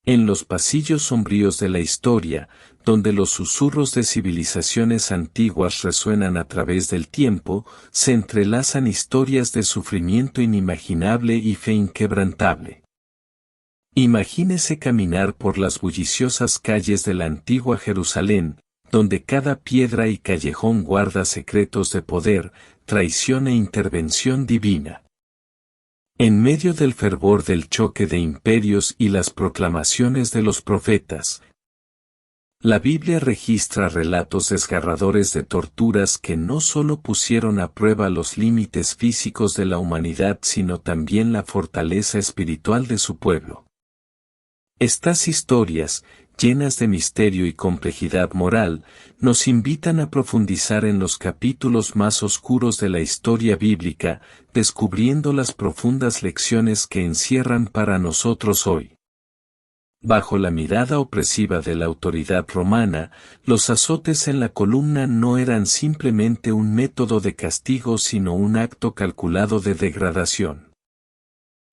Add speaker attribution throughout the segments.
Speaker 1: En los pasillos sombríos de la historia, donde los susurros de civilizaciones antiguas resuenan a través del tiempo, se entrelazan historias de sufrimiento inimaginable y fe inquebrantable. Imagínese caminar por las bulliciosas calles de la antigua Jerusalén, donde cada piedra y callejón guarda secretos de poder, traición e intervención divina. En medio del fervor del choque de imperios y las proclamaciones de los profetas, la Biblia registra relatos desgarradores de torturas que no solo pusieron a prueba los límites físicos de la humanidad sino también la fortaleza espiritual de su pueblo. Estas historias, llenas de misterio y complejidad moral, nos invitan a profundizar en los capítulos más oscuros de la historia bíblica, descubriendo las profundas lecciones que encierran para nosotros hoy. Bajo la mirada opresiva de la autoridad romana, los azotes en la columna no eran simplemente un método de castigo sino un acto calculado de degradación.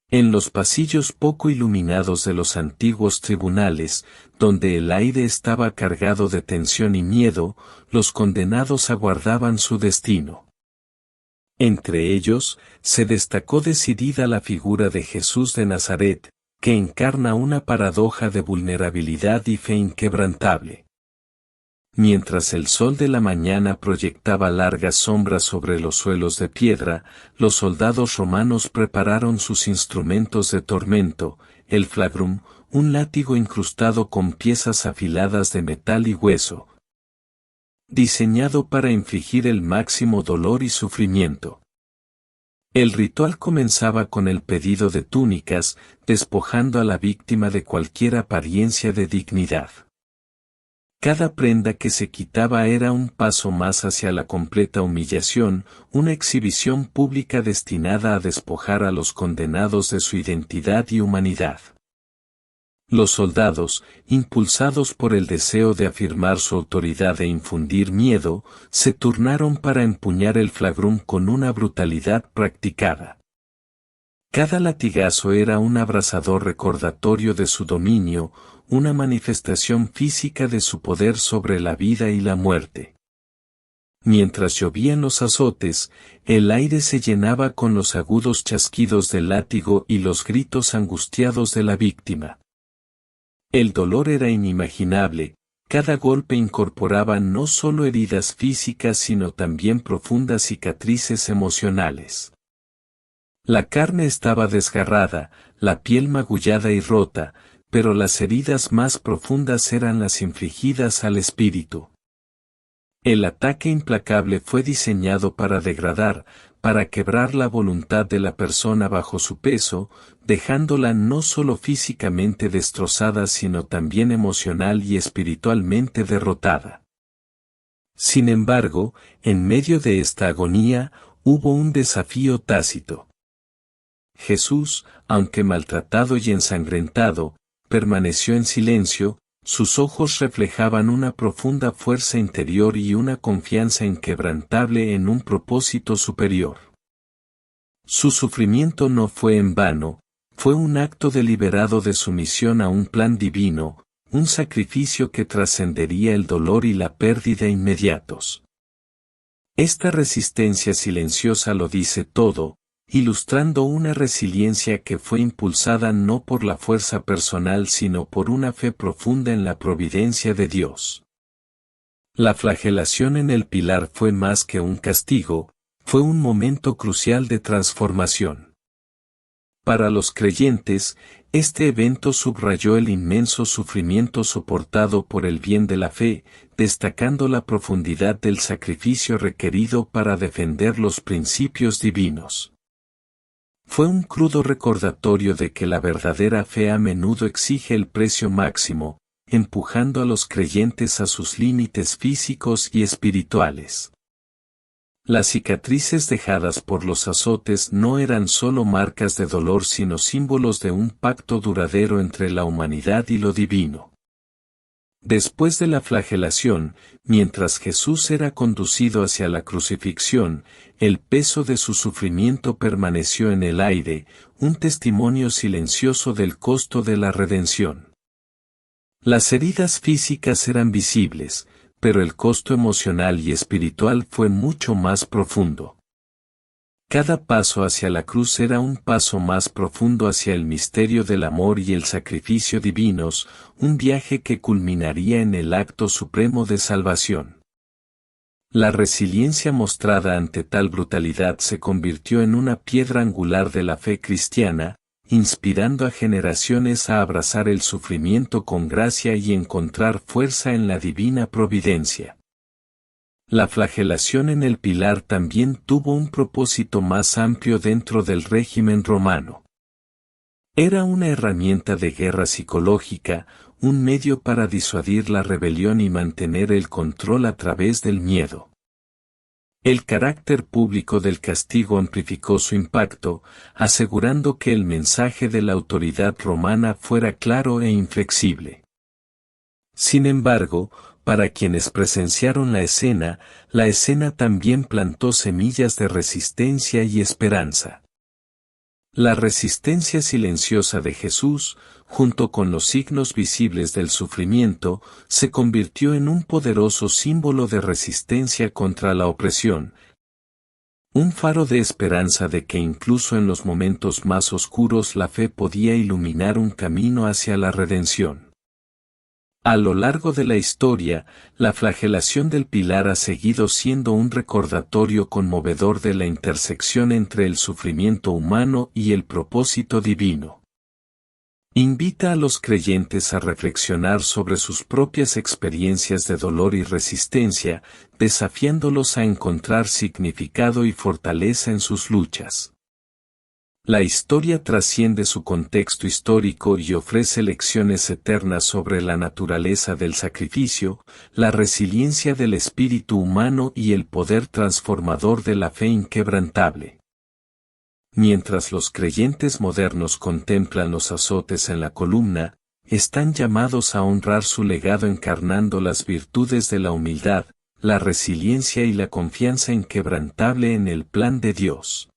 Speaker 1: En los pasillos poco iluminados de los antiguos tribunales, donde el aire estaba cargado de tensión y miedo, los condenados aguardaban su destino. Entre ellos, se destacó decidida la figura de Jesús de Nazaret, que encarna una paradoja de vulnerabilidad y fe inquebrantable. Mientras el sol de la mañana proyectaba largas sombras sobre los suelos de piedra, los soldados romanos prepararon sus instrumentos de tormento, el flagrum, un látigo incrustado con piezas afiladas de metal y hueso, diseñado para infligir el máximo dolor y sufrimiento. El ritual comenzaba con el pedido de túnicas, despojando a la víctima de cualquier apariencia de dignidad. Cada prenda que se quitaba era un paso más hacia la completa humillación, una exhibición pública destinada a despojar a los condenados de su identidad y humanidad. Los soldados, impulsados por el deseo de afirmar su autoridad e infundir miedo, se turnaron para empuñar el flagrum con una brutalidad practicada. Cada latigazo era un abrasador recordatorio de su dominio, una manifestación física de su poder sobre la vida y la muerte. Mientras llovían los azotes, el aire se llenaba con los agudos chasquidos del látigo y los gritos angustiados de la víctima. El dolor era inimaginable, cada golpe incorporaba no solo heridas físicas sino también profundas cicatrices emocionales. La carne estaba desgarrada, la piel magullada y rota, pero las heridas más profundas eran las infligidas al espíritu. El ataque implacable fue diseñado para degradar, para quebrar la voluntad de la persona bajo su peso, dejándola no solo físicamente destrozada sino también emocional y espiritualmente derrotada. Sin embargo, en medio de esta agonía, hubo un desafío tácito. Jesús, aunque maltratado y ensangrentado, permaneció en silencio, sus ojos reflejaban una profunda fuerza interior y una confianza inquebrantable en un propósito superior. Su sufrimiento no fue en vano, fue un acto deliberado de sumisión a un plan divino, un sacrificio que trascendería el dolor y la pérdida inmediatos. Esta resistencia silenciosa lo dice todo, ilustrando una resiliencia que fue impulsada no por la fuerza personal sino por una fe profunda en la providencia de Dios. La flagelación en el pilar fue más que un castigo, fue un momento crucial de transformación. Para los creyentes, este evento subrayó el inmenso sufrimiento soportado por el bien de la fe, destacando la profundidad del sacrificio requerido para defender los principios divinos. Fue un crudo recordatorio de que la verdadera fe a menudo exige el precio máximo, empujando a los creyentes a sus límites físicos y espirituales. Las cicatrices dejadas por los azotes no eran solo marcas de dolor sino símbolos de un pacto duradero entre la humanidad y lo divino. Después de la flagelación, mientras Jesús era conducido hacia la crucifixión, el peso de su sufrimiento permaneció en el aire, un testimonio silencioso del costo de la redención. Las heridas físicas eran visibles, pero el costo emocional y espiritual fue mucho más profundo. Cada paso hacia la cruz era un paso más profundo hacia el misterio del amor y el sacrificio divinos, un viaje que culminaría en el acto supremo de salvación. La resiliencia mostrada ante tal brutalidad se convirtió en una piedra angular de la fe cristiana, inspirando a generaciones a abrazar el sufrimiento con gracia y encontrar fuerza en la divina providencia. La flagelación en el Pilar también tuvo un propósito más amplio dentro del régimen romano. Era una herramienta de guerra psicológica, un medio para disuadir la rebelión y mantener el control a través del miedo. El carácter público del castigo amplificó su impacto, asegurando que el mensaje de la autoridad romana fuera claro e inflexible. Sin embargo, para quienes presenciaron la escena también plantó semillas de resistencia y esperanza. La resistencia silenciosa de Jesús, junto con los signos visibles del sufrimiento, se convirtió en un poderoso símbolo de resistencia contra la opresión. Un faro de esperanza de que incluso en los momentos más oscuros la fe podía iluminar un camino hacia la redención. A lo largo de la historia, la flagelación del Pilar ha seguido siendo un recordatorio conmovedor de la intersección entre el sufrimiento humano y el propósito divino. Invita a los creyentes a reflexionar sobre sus propias experiencias de dolor y resistencia, desafiándolos a encontrar significado y fortaleza en sus luchas. La historia trasciende su contexto histórico y ofrece lecciones eternas sobre la naturaleza del sacrificio, la resiliencia del espíritu humano y el poder transformador de la fe inquebrantable. Mientras los creyentes modernos contemplan los azotes en la columna, están llamados a honrar su legado encarnando las virtudes de la humildad, la resiliencia y la confianza inquebrantable en el plan de Dios.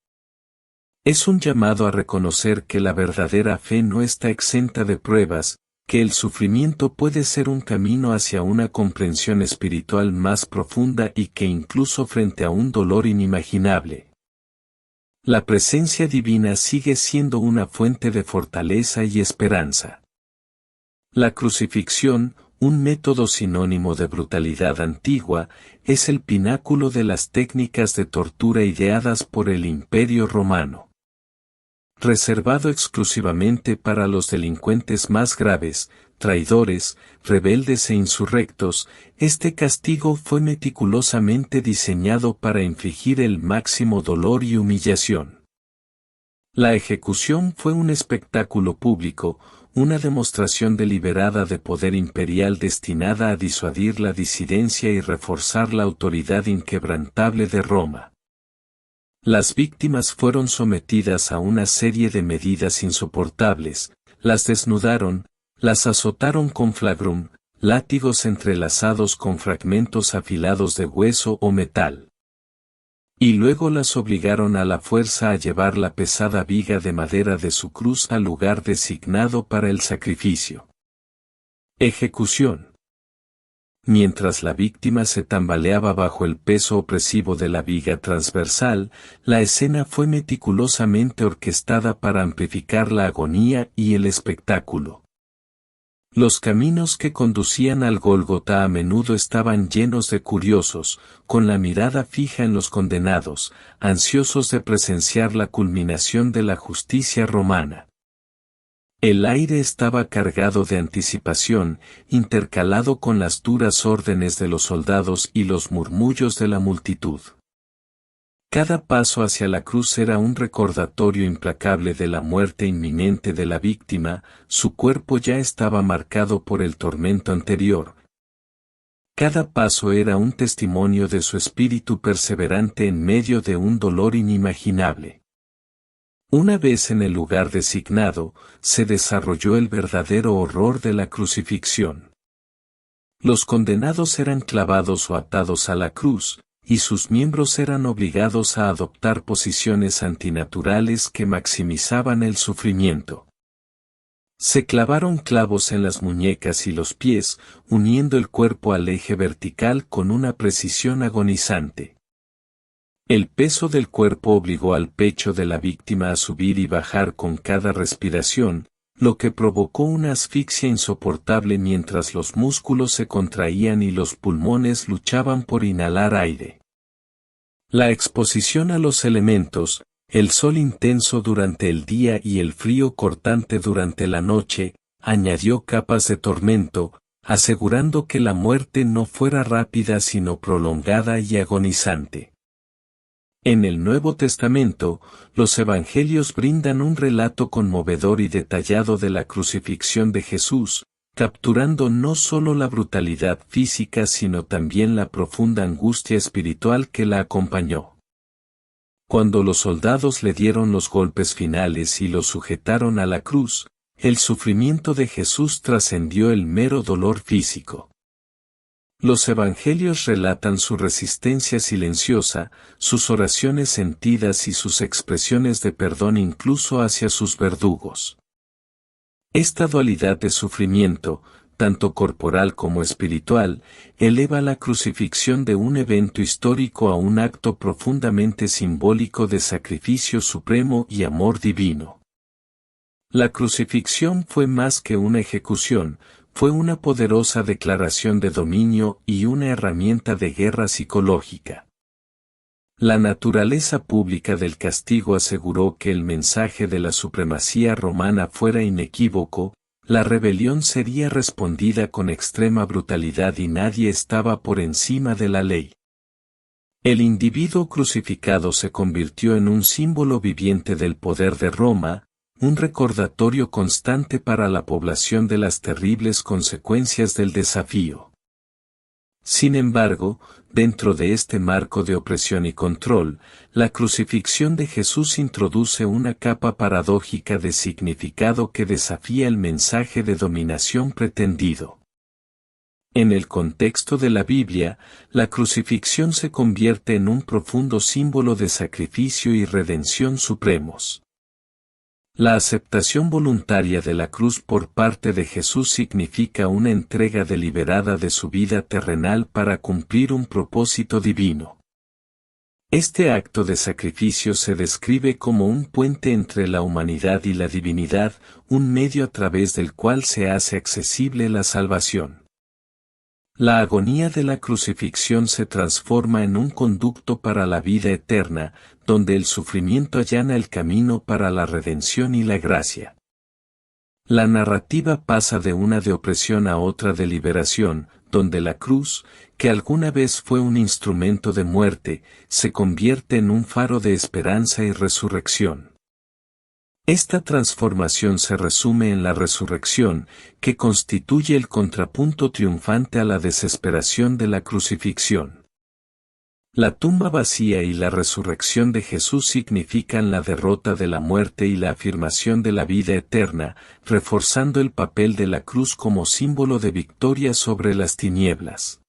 Speaker 1: Es un llamado a reconocer que la verdadera fe no está exenta de pruebas, que el sufrimiento puede ser un camino hacia una comprensión espiritual más profunda y que incluso frente a un dolor inimaginable, la presencia divina sigue siendo una fuente de fortaleza y esperanza. La crucifixión, un método sinónimo de brutalidad antigua, es el pináculo de las técnicas de tortura ideadas por el Imperio Romano. Reservado exclusivamente para los delincuentes más graves, traidores, rebeldes e insurrectos, este castigo fue meticulosamente diseñado para infligir el máximo dolor y humillación. La ejecución fue un espectáculo público, una demostración deliberada de poder imperial destinada a disuadir la disidencia y reforzar la autoridad inquebrantable de Roma. Las víctimas fueron sometidas a una serie de medidas insoportables, las desnudaron, las azotaron con flagrum, látigos entrelazados con fragmentos afilados de hueso o metal. Y luego las obligaron a la fuerza a llevar la pesada viga de madera de su cruz al lugar designado para el sacrificio. Ejecución. Mientras la víctima se tambaleaba bajo el peso opresivo de la viga transversal, la escena fue meticulosamente orquestada para amplificar la agonía y el espectáculo. Los caminos que conducían al Gólgota a menudo estaban llenos de curiosos, con la mirada fija en los condenados, ansiosos de presenciar la culminación de la justicia romana. El aire estaba cargado de anticipación, intercalado con las duras órdenes de los soldados y los murmullos de la multitud. Cada paso hacia la cruz era un recordatorio implacable de la muerte inminente de la víctima, su cuerpo ya estaba marcado por el tormento anterior. Cada paso era un testimonio de su espíritu perseverante en medio de un dolor inimaginable. Una vez en el lugar designado, se desarrolló el verdadero horror de la crucifixión. Los condenados eran clavados o atados a la cruz, y sus miembros eran obligados a adoptar posiciones antinaturales que maximizaban el sufrimiento. Se clavaron clavos en las muñecas y los pies, uniendo el cuerpo al eje vertical con una precisión agonizante. El peso del cuerpo obligó al pecho de la víctima a subir y bajar con cada respiración, lo que provocó una asfixia insoportable mientras los músculos se contraían y los pulmones luchaban por inhalar aire. La exposición a los elementos, el sol intenso durante el día y el frío cortante durante la noche, añadió capas de tormento, asegurando que la muerte no fuera rápida sino prolongada y agonizante. En el Nuevo Testamento, los Evangelios brindan un relato conmovedor y detallado de la crucifixión de Jesús, capturando no solo la brutalidad física sino también la profunda angustia espiritual que la acompañó. Cuando los soldados le dieron los golpes finales y lo sujetaron a la cruz, el sufrimiento de Jesús trascendió el mero dolor físico. Los evangelios relatan su resistencia silenciosa, sus oraciones sentidas y sus expresiones de perdón incluso hacia sus verdugos. Esta dualidad de sufrimiento, tanto corporal como espiritual, eleva la crucifixión de un evento histórico a un acto profundamente simbólico de sacrificio supremo y amor divino. La crucifixión fue más que una ejecución, fue una poderosa declaración de dominio y una herramienta de guerra psicológica. La naturaleza pública del castigo aseguró que el mensaje de la supremacía romana fuera inequívoco, la rebelión sería respondida con extrema brutalidad y nadie estaba por encima de la ley. El individuo crucificado se convirtió en un símbolo viviente del poder de Roma, un recordatorio constante para la población de las terribles consecuencias del desafío. Sin embargo, dentro de este marco de opresión y control, la crucifixión de Jesús introduce una capa paradójica de significado que desafía el mensaje de dominación pretendido. En el contexto de la Biblia, la crucifixión se convierte en un profundo símbolo de sacrificio y redención supremos. La aceptación voluntaria de la cruz por parte de Jesús significa una entrega deliberada de su vida terrenal para cumplir un propósito divino. Este acto de sacrificio se describe como un puente entre la humanidad y la divinidad, un medio a través del cual se hace accesible la salvación. La agonía de la crucifixión se transforma en un conducto para la vida eterna, donde el sufrimiento allana el camino para la redención y la gracia. La narrativa pasa de una de opresión a otra de liberación, donde la cruz, que alguna vez fue un instrumento de muerte, se convierte en un faro de esperanza y resurrección. Esta transformación se resume en la resurrección, que constituye el contrapunto triunfante a la desesperación de la crucifixión. La tumba vacía y la resurrección de Jesús significan la derrota de la muerte y la afirmación de la vida eterna, reforzando el papel de la cruz como símbolo de victoria sobre las tinieblas.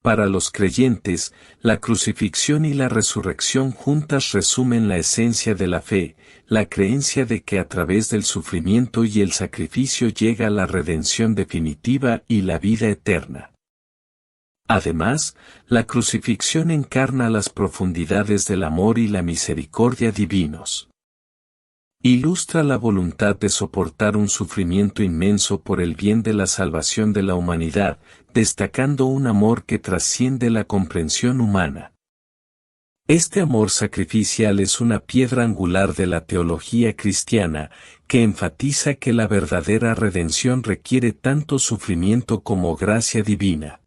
Speaker 1: Para los creyentes, la crucifixión y la resurrección juntas resumen la esencia de la fe, la creencia de que a través del sufrimiento y el sacrificio llega la redención definitiva y la vida eterna. Además, la crucifixión encarna las profundidades del amor y la misericordia divinos. Ilustra la voluntad de soportar un sufrimiento inmenso por el bien de la salvación de la humanidad, destacando un amor que trasciende la comprensión humana. Este amor sacrificial es una piedra angular de la teología cristiana, que enfatiza que la verdadera redención requiere tanto sufrimiento como gracia divina.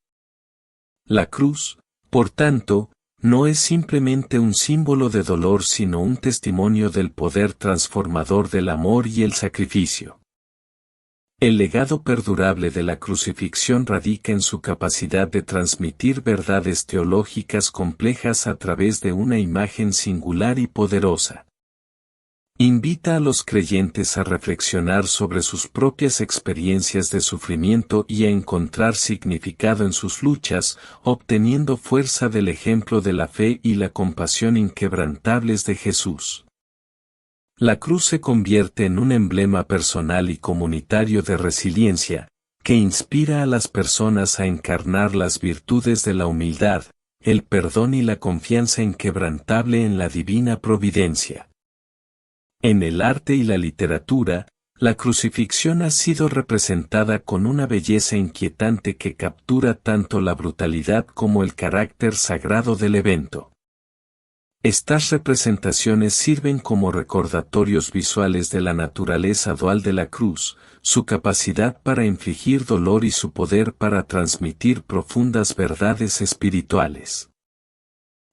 Speaker 1: La cruz, por tanto, no es simplemente un símbolo de dolor sino un testimonio del poder transformador del amor y el sacrificio. El legado perdurable de la crucifixión radica en su capacidad de transmitir verdades teológicas complejas a través de una imagen singular y poderosa. Invita a los creyentes a reflexionar sobre sus propias experiencias de sufrimiento y a encontrar significado en sus luchas, obteniendo fuerza del ejemplo de la fe y la compasión inquebrantables de Jesús. La cruz se convierte en un emblema personal y comunitario de resiliencia, que inspira a las personas a encarnar las virtudes de la humildad, el perdón y la confianza inquebrantable en la divina providencia. En el arte y la literatura, la crucifixión ha sido representada con una belleza inquietante que captura tanto la brutalidad como el carácter sagrado del evento. Estas representaciones sirven como recordatorios visuales de la naturaleza dual de la cruz, su capacidad para infligir dolor y su poder para transmitir profundas verdades espirituales.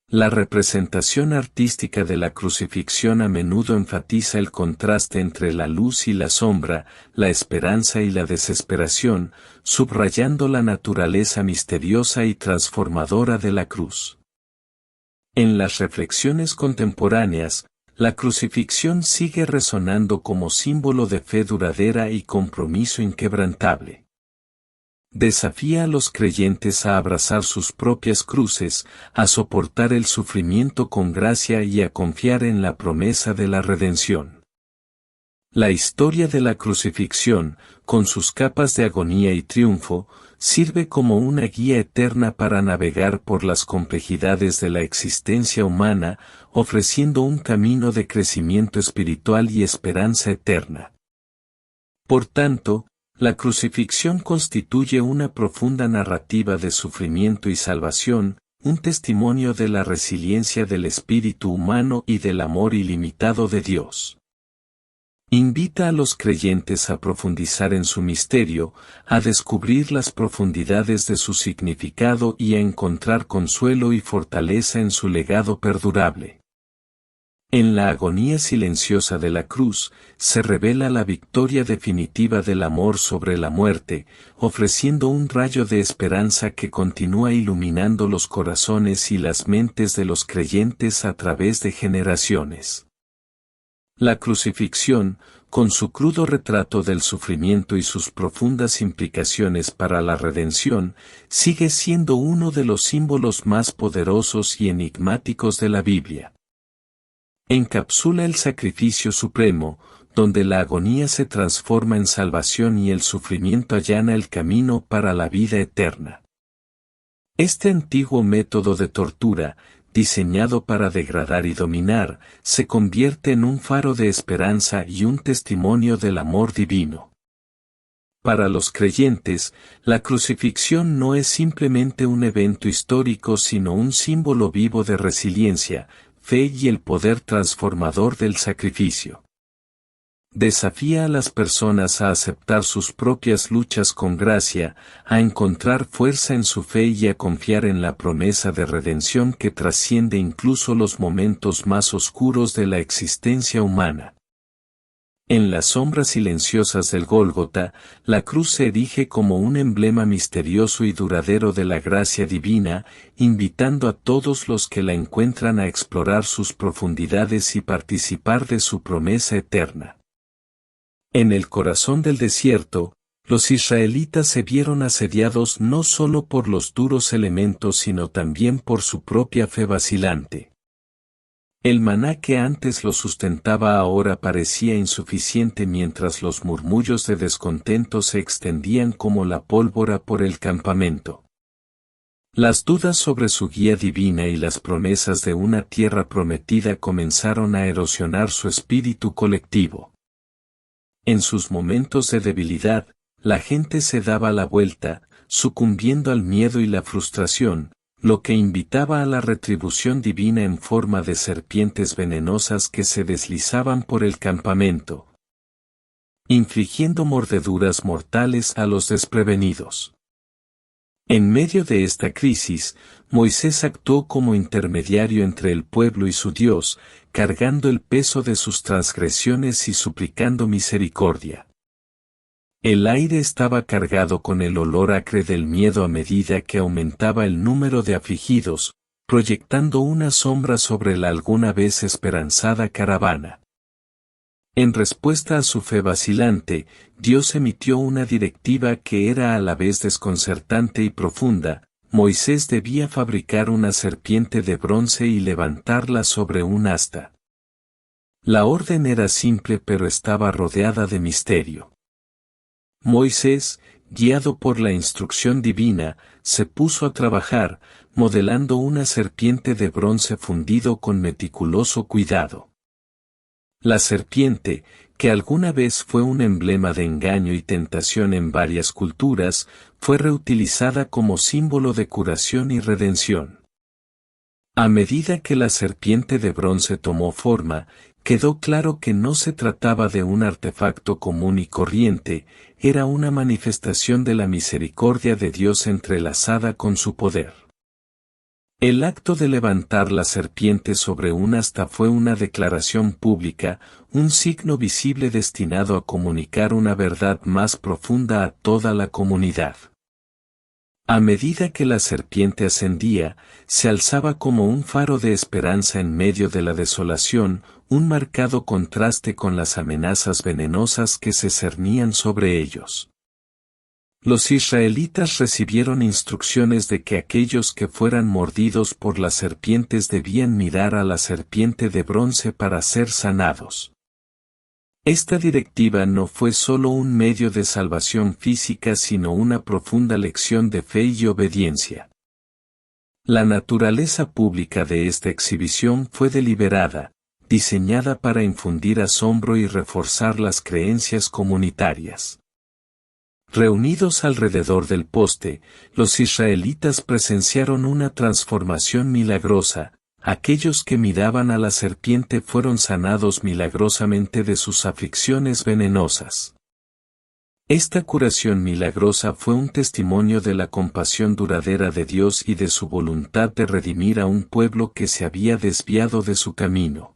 Speaker 1: La representación artística de la crucifixión a menudo enfatiza el contraste entre la luz y la sombra, la esperanza y la desesperación, subrayando la naturaleza misteriosa y transformadora de la cruz. En las reflexiones contemporáneas, la crucifixión sigue resonando como símbolo de fe duradera y compromiso inquebrantable. Desafía a los creyentes a abrazar sus propias cruces, a soportar el sufrimiento con gracia y a confiar en la promesa de la redención. La historia de la crucifixión, con sus capas de agonía y triunfo, sirve como una guía eterna para navegar por las complejidades de la existencia humana, ofreciendo un camino de crecimiento espiritual y esperanza eterna. Por tanto, la crucifixión constituye una profunda narrativa de sufrimiento y salvación, un testimonio de la resiliencia del espíritu humano y del amor ilimitado de Dios. Invita a los creyentes a profundizar en su misterio, a descubrir las profundidades de su significado y a encontrar consuelo y fortaleza en su legado perdurable. En la agonía silenciosa de la cruz, se revela la victoria definitiva del amor sobre la muerte, ofreciendo un rayo de esperanza que continúa iluminando los corazones y las mentes de los creyentes a través de generaciones. La crucifixión, con su crudo retrato del sufrimiento y sus profundas implicaciones para la redención, sigue siendo uno de los símbolos más poderosos y enigmáticos de la Biblia. Encapsula el sacrificio supremo, donde la agonía se transforma en salvación y el sufrimiento allana el camino para la vida eterna. Este antiguo método de tortura, diseñado para degradar y dominar, se convierte en un faro de esperanza y un testimonio del amor divino. Para los creyentes, la crucifixión no es simplemente un evento histórico sino un símbolo vivo de resiliencia, fe y el poder transformador del sacrificio. Desafía a las personas a aceptar sus propias luchas con gracia, a encontrar fuerza en su fe y a confiar en la promesa de redención que trasciende incluso los momentos más oscuros de la existencia humana. En las sombras silenciosas del Gólgota, la cruz se erige como un emblema misterioso y duradero de la gracia divina, invitando a todos los que la encuentran a explorar sus profundidades y participar de su promesa eterna. En el corazón del desierto, los israelitas se vieron asediados no solo por los duros elementos sino también por su propia fe vacilante. El maná que antes los sustentaba ahora parecía insuficiente mientras los murmullos de descontento se extendían como la pólvora por el campamento. Las dudas sobre su guía divina y las promesas de una tierra prometida comenzaron a erosionar su espíritu colectivo. En sus momentos de debilidad, la gente se daba la vuelta, sucumbiendo al miedo y la frustración, lo que invitaba a la retribución divina en forma de serpientes venenosas que se deslizaban por el campamento, infligiendo mordeduras mortales a los desprevenidos. En medio de esta crisis, Moisés actuó como intermediario entre el pueblo y su Dios, cargando el peso de sus transgresiones y suplicando misericordia. El aire estaba cargado con el olor acre del miedo a medida que aumentaba el número de afligidos, proyectando una sombra sobre la alguna vez esperanzada caravana. En respuesta a su fe vacilante, Dios emitió una directiva que era a la vez desconcertante y profunda. Moisés debía fabricar una serpiente de bronce y levantarla sobre un asta. La orden era simple pero estaba rodeada de misterio. Moisés, guiado por la instrucción divina, se puso a trabajar, modelando una serpiente de bronce fundido con meticuloso cuidado. La serpiente, que alguna vez fue un emblema de engaño y tentación en varias culturas, fue reutilizada como símbolo de curación y redención. A medida que la serpiente de bronce tomó forma, quedó claro que no se trataba de un artefacto común y corriente, era una manifestación de la misericordia de Dios entrelazada con su poder. El acto de levantar la serpiente sobre un asta fue una declaración pública, un signo visible destinado a comunicar una verdad más profunda a toda la comunidad. A medida que la serpiente ascendía, se alzaba como un faro de esperanza en medio de la desolación, un marcado contraste con las amenazas venenosas que se cernían sobre ellos. Los israelitas recibieron instrucciones de que aquellos que fueran mordidos por las serpientes debían mirar a la serpiente de bronce para ser sanados. Esta directiva no fue solo un medio de salvación física sino una profunda lección de fe y obediencia. La naturaleza pública de esta exhibición fue deliberada, diseñada para infundir asombro y reforzar las creencias comunitarias. Reunidos alrededor del poste, los israelitas presenciaron una transformación milagrosa. Aquellos que miraban a la serpiente fueron sanados milagrosamente de sus aflicciones venenosas. Esta curación milagrosa fue un testimonio de la compasión duradera de Dios y de su voluntad de redimir a un pueblo que se había desviado de su camino.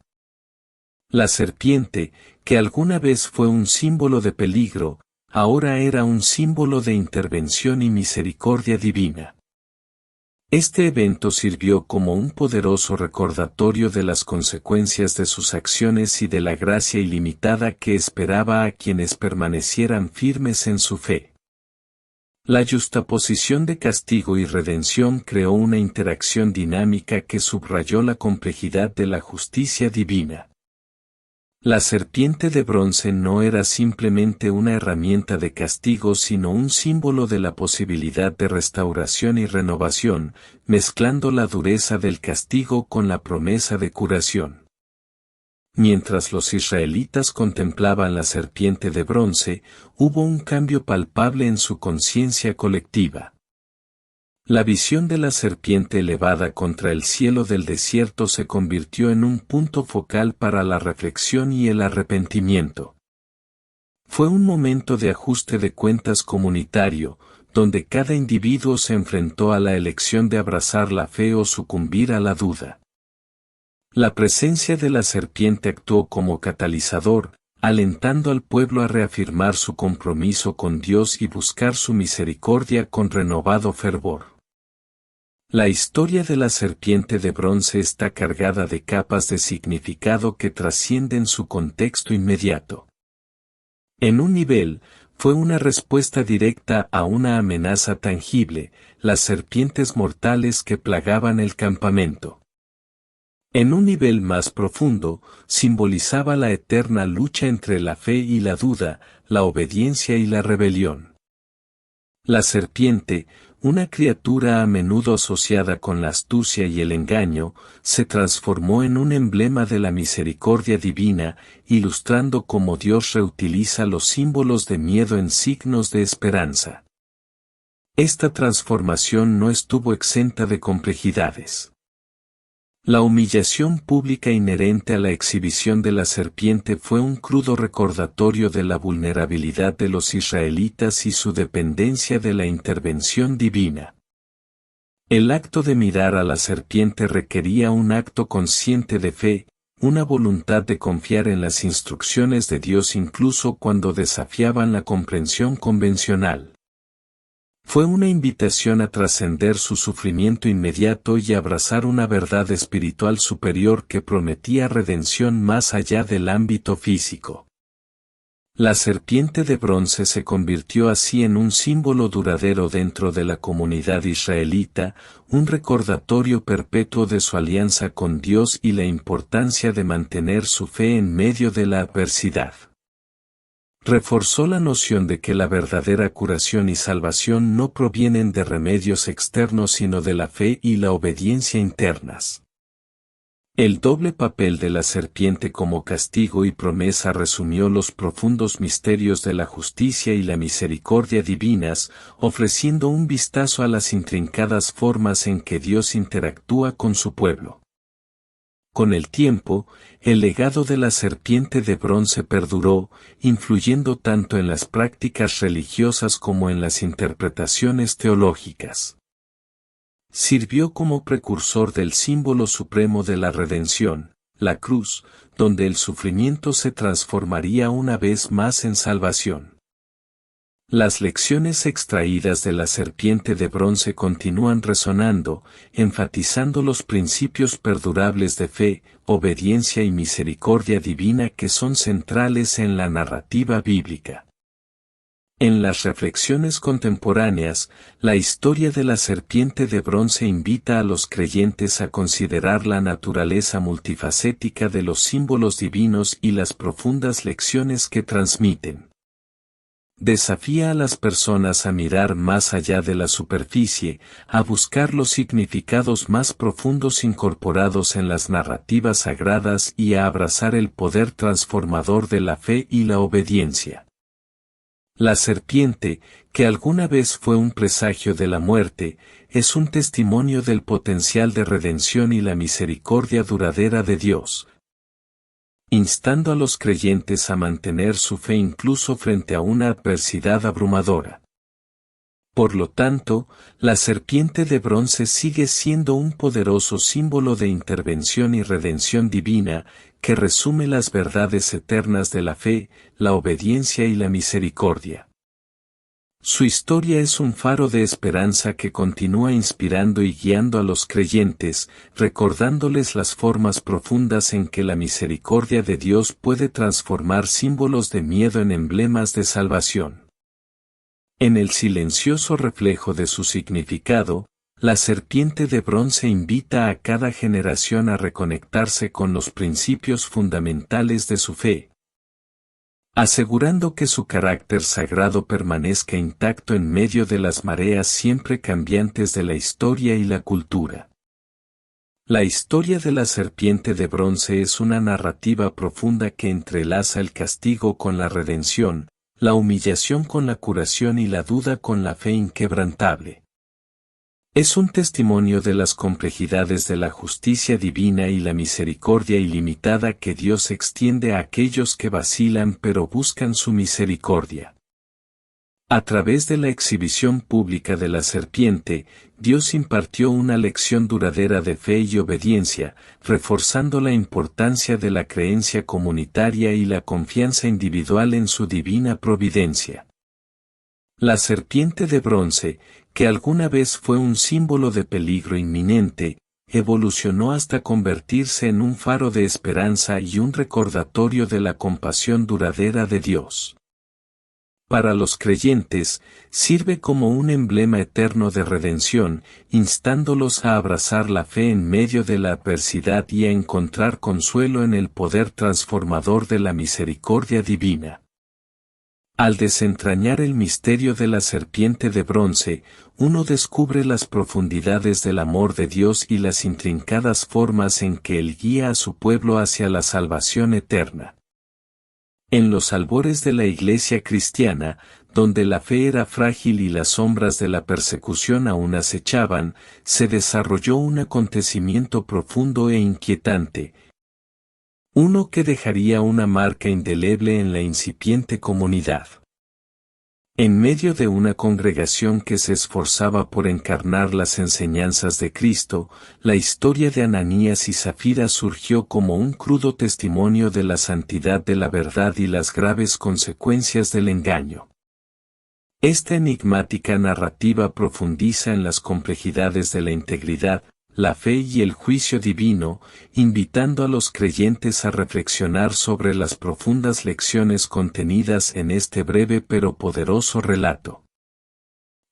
Speaker 1: La serpiente, que alguna vez fue un símbolo de peligro, ahora era un símbolo de intervención y misericordia divina. Este evento sirvió como un poderoso recordatorio de las consecuencias de sus acciones y de la gracia ilimitada que esperaba a quienes permanecieran firmes en su fe. La yuxtaposición de castigo y redención creó una interacción dinámica que subrayó la complejidad de la justicia divina. La serpiente de bronce no era simplemente una herramienta de castigo sino un símbolo de la posibilidad de restauración y renovación, mezclando la dureza del castigo con la promesa de curación. Mientras los israelitas contemplaban la serpiente de bronce, hubo un cambio palpable en su conciencia colectiva. La visión de la serpiente elevada contra el cielo del desierto se convirtió en un punto focal para la reflexión y el arrepentimiento. Fue un momento de ajuste de cuentas comunitario, donde cada individuo se enfrentó a la elección de abrazar la fe o sucumbir a la duda. La presencia de la serpiente actuó como catalizador, alentando al pueblo a reafirmar su compromiso con Dios y buscar su misericordia con renovado fervor. La historia de la serpiente de bronce está cargada de capas de significado que trascienden su contexto inmediato. En un nivel, fue una respuesta directa a una amenaza tangible, las serpientes mortales que plagaban el campamento. En un nivel más profundo, simbolizaba la eterna lucha entre la fe y la duda, la obediencia y la rebelión. La serpiente, una criatura a menudo asociada con la astucia y el engaño, se transformó en un emblema de la misericordia divina, ilustrando cómo Dios reutiliza los símbolos de miedo en signos de esperanza. Esta transformación no estuvo exenta de complejidades. La humillación pública inherente a la exhibición de la serpiente fue un crudo recordatorio de la vulnerabilidad de los israelitas y su dependencia de la intervención divina. El acto de mirar a la serpiente requería un acto consciente de fe, una voluntad de confiar en las instrucciones de Dios incluso cuando desafiaban la comprensión convencional. Fue una invitación a trascender su sufrimiento inmediato y abrazar una verdad espiritual superior que prometía redención más allá del ámbito físico. La serpiente de bronce se convirtió así en un símbolo duradero dentro de la comunidad israelita, un recordatorio perpetuo de su alianza con Dios y la importancia de mantener su fe en medio de la adversidad. Reforzó la noción de que la verdadera curación y salvación no provienen de remedios externos sino de la fe y la obediencia internas. El doble papel de la serpiente como castigo y promesa resumió los profundos misterios de la justicia y la misericordia divinas, ofreciendo un vistazo a las intrincadas formas en que Dios interactúa con su pueblo. Con el tiempo, el legado de la serpiente de bronce perduró, influyendo tanto en las prácticas religiosas como en las interpretaciones teológicas. Sirvió como precursor del símbolo supremo de la redención, la cruz, donde el sufrimiento se transformaría una vez más en salvación. Las lecciones extraídas de la serpiente de bronce continúan resonando, enfatizando los principios perdurables de fe, obediencia y misericordia divina que son centrales en la narrativa bíblica. En las reflexiones contemporáneas, la historia de la serpiente de bronce invita a los creyentes a considerar la naturaleza multifacética de los símbolos divinos y las profundas lecciones que transmiten. Desafía a las personas a mirar más allá de la superficie, a buscar los significados más profundos incorporados en las narrativas sagradas y a abrazar el poder transformador de la fe y la obediencia. La serpiente, que alguna vez fue un presagio de la muerte, es un testimonio del potencial de redención y la misericordia duradera de Dios, instando a los creyentes a mantener su fe incluso frente a una adversidad abrumadora. Por lo tanto, la serpiente de bronce sigue siendo un poderoso símbolo de intervención y redención divina, que resume las verdades eternas de la fe, la obediencia y la misericordia. Su historia es un faro de esperanza que continúa inspirando y guiando a los creyentes, recordándoles las formas profundas en que la misericordia de Dios puede transformar símbolos de miedo en emblemas de salvación. En el silencioso reflejo de su significado, la serpiente de bronce invita a cada generación a reconectarse con los principios fundamentales de su fe, asegurando que su carácter sagrado permanezca intacto en medio de las mareas siempre cambiantes de la historia y la cultura. La historia de la serpiente de bronce es una narrativa profunda que entrelaza el castigo con la redención, la humillación con la curación y la duda con la fe inquebrantable. Es un testimonio de las complejidades de la justicia divina y la misericordia ilimitada que Dios extiende a aquellos que vacilan pero buscan su misericordia. A través de la exhibición pública de la serpiente, Dios impartió una lección duradera de fe y obediencia, reforzando la importancia de la creencia comunitaria y la confianza individual en su divina providencia. La serpiente de bronce, que alguna vez fue un símbolo de peligro inminente, evolucionó hasta convertirse en un faro de esperanza y un recordatorio de la compasión duradera de Dios. Para los creyentes, sirve como un emblema eterno de redención, instándolos a abrazar la fe en medio de la adversidad y a encontrar consuelo en el poder transformador de la misericordia divina. Al desentrañar el misterio de la serpiente de bronce, uno descubre las profundidades del amor de Dios y las intrincadas formas en que Él guía a su pueblo hacia la salvación eterna. En los albores de la Iglesia cristiana, donde la fe era frágil y las sombras de la persecución aún acechaban, se desarrolló un acontecimiento profundo e inquietante, uno que dejaría una marca indeleble en la incipiente comunidad. En medio de una congregación que se esforzaba por encarnar las enseñanzas de Cristo, la historia de Ananías y Zafira surgió como un crudo testimonio de la santidad de la verdad y las graves consecuencias del engaño. Esta enigmática narrativa profundiza en las complejidades de la integridad, la fe y el juicio divino, invitando a los creyentes a reflexionar sobre las profundas lecciones contenidas en este breve pero poderoso relato.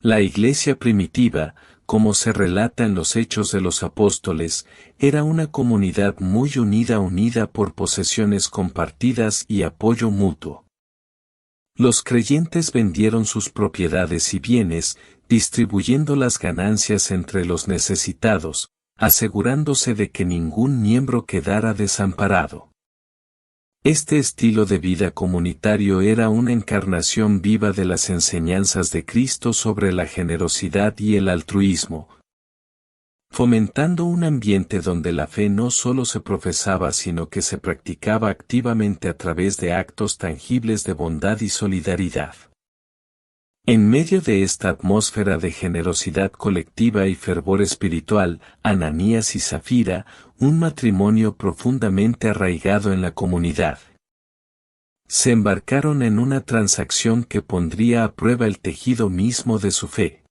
Speaker 1: La iglesia primitiva, como se relata en los Hechos de los Apóstoles, era una comunidad muy unida por posesiones compartidas y apoyo mutuo. Los creyentes vendieron sus propiedades y bienes, distribuyendo las ganancias entre los necesitados, asegurándose de que ningún miembro quedara desamparado. Este estilo de vida comunitario era una encarnación viva de las enseñanzas de Cristo sobre la generosidad y el altruismo, fomentando un ambiente donde la fe no solo se profesaba sino que se practicaba activamente a través de actos tangibles de bondad y solidaridad. En medio de esta atmósfera de generosidad colectiva y fervor espiritual, Ananías y Zafira, un matrimonio profundamente arraigado en la comunidad, se embarcaron en una transacción que pondría a prueba el tejido mismo de su fe.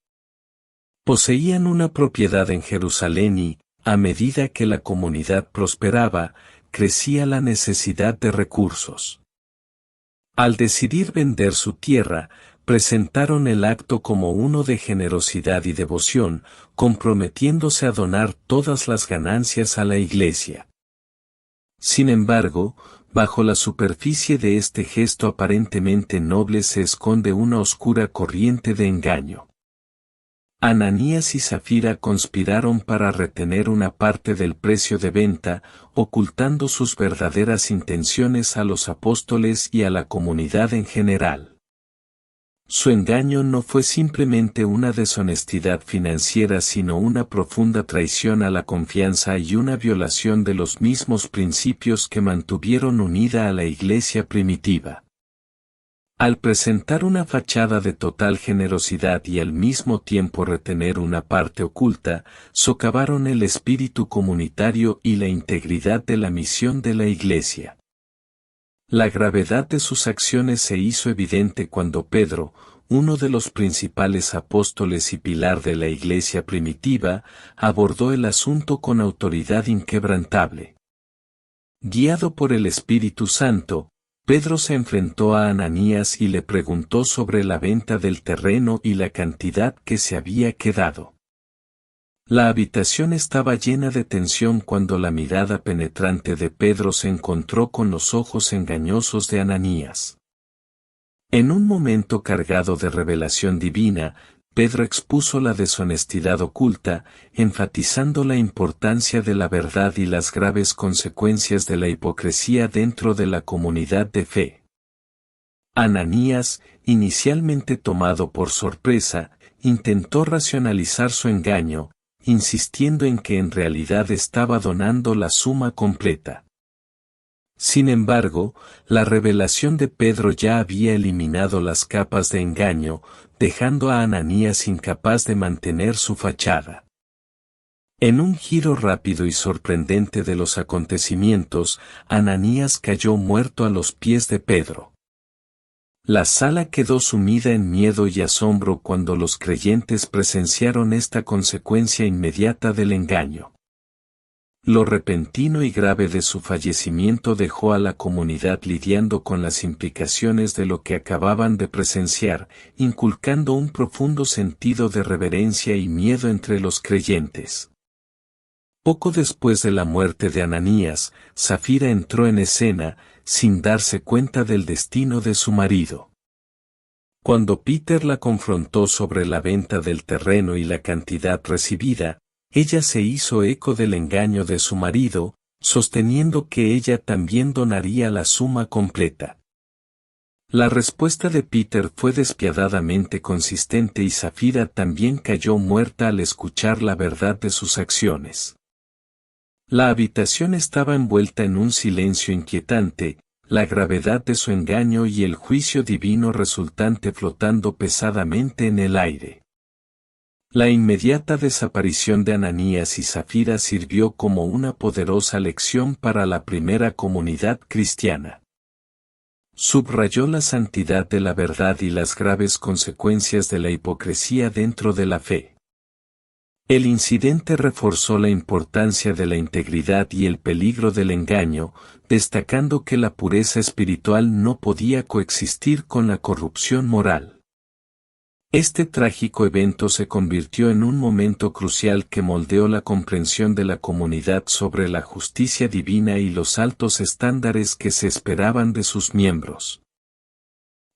Speaker 1: Poseían una propiedad en Jerusalén y, a medida que la comunidad prosperaba, crecía la necesidad de recursos. Al decidir vender su tierra, presentaron el acto como uno de generosidad y devoción, comprometiéndose a donar todas las ganancias a la iglesia. Sin embargo, bajo la superficie de este gesto aparentemente noble se esconde una oscura corriente de engaño. Ananías y Zafira conspiraron para retener una parte del precio de venta, ocultando sus verdaderas intenciones a los apóstoles y a la comunidad en general. Su engaño no fue simplemente una deshonestidad financiera sino una profunda traición a la confianza y una violación de los mismos principios que mantuvieron unida a la iglesia primitiva. Al presentar una fachada de total generosidad y al mismo tiempo retener una parte oculta, socavaron el espíritu comunitario y la integridad de la misión de la iglesia. La gravedad de sus acciones se hizo evidente cuando Pedro, uno de los principales apóstoles y pilar de la iglesia primitiva, abordó el asunto con autoridad inquebrantable. Guiado por el Espíritu Santo, Pedro se enfrentó a Ananías y le preguntó sobre la venta del terreno y la cantidad que se había quedado. La habitación estaba llena de tensión cuando la mirada penetrante de Pedro se encontró con los ojos engañosos de Ananías. En un momento cargado de revelación divina, Pedro expuso la deshonestidad oculta, enfatizando la importancia de la verdad y las graves consecuencias de la hipocresía dentro de la comunidad de fe. Ananías, inicialmente tomado por sorpresa, intentó racionalizar su engaño, insistiendo en que en realidad estaba donando la suma completa. Sin embargo, la revelación de Pedro ya había eliminado las capas de engaño, dejando a Ananías incapaz de mantener su fachada. En un giro rápido y sorprendente de los acontecimientos, Ananías cayó muerto a los pies de Pedro. La sala quedó sumida en miedo y asombro cuando los creyentes presenciaron esta consecuencia inmediata del engaño. Lo repentino y grave de su fallecimiento dejó a la comunidad lidiando con las implicaciones de lo que acababan de presenciar, inculcando un profundo sentido de reverencia y miedo entre los creyentes. Poco después de la muerte de Ananías, Zafira entró en escena, sin darse cuenta del destino de su marido. Cuando Peter la confrontó sobre la venta del terreno y la cantidad recibida, ella se hizo eco del engaño de su marido, sosteniendo que ella también donaría la suma completa. La respuesta de Peter fue despiadadamente consistente y Zafira también cayó muerta al escuchar la verdad de sus acciones. La habitación estaba envuelta en un silencio inquietante, la gravedad de su engaño y el juicio divino resultante flotando pesadamente en el aire. La inmediata desaparición de Ananías y Zafira sirvió como una poderosa lección para la primera comunidad cristiana. Subrayó la santidad de la verdad y las graves consecuencias de la hipocresía dentro de la fe. El incidente reforzó la importancia de la integridad y el peligro del engaño, destacando que la pureza espiritual no podía coexistir con la corrupción moral. Este trágico evento se convirtió en un momento crucial que moldeó la comprensión de la comunidad sobre la justicia divina y los altos estándares que se esperaban de sus miembros.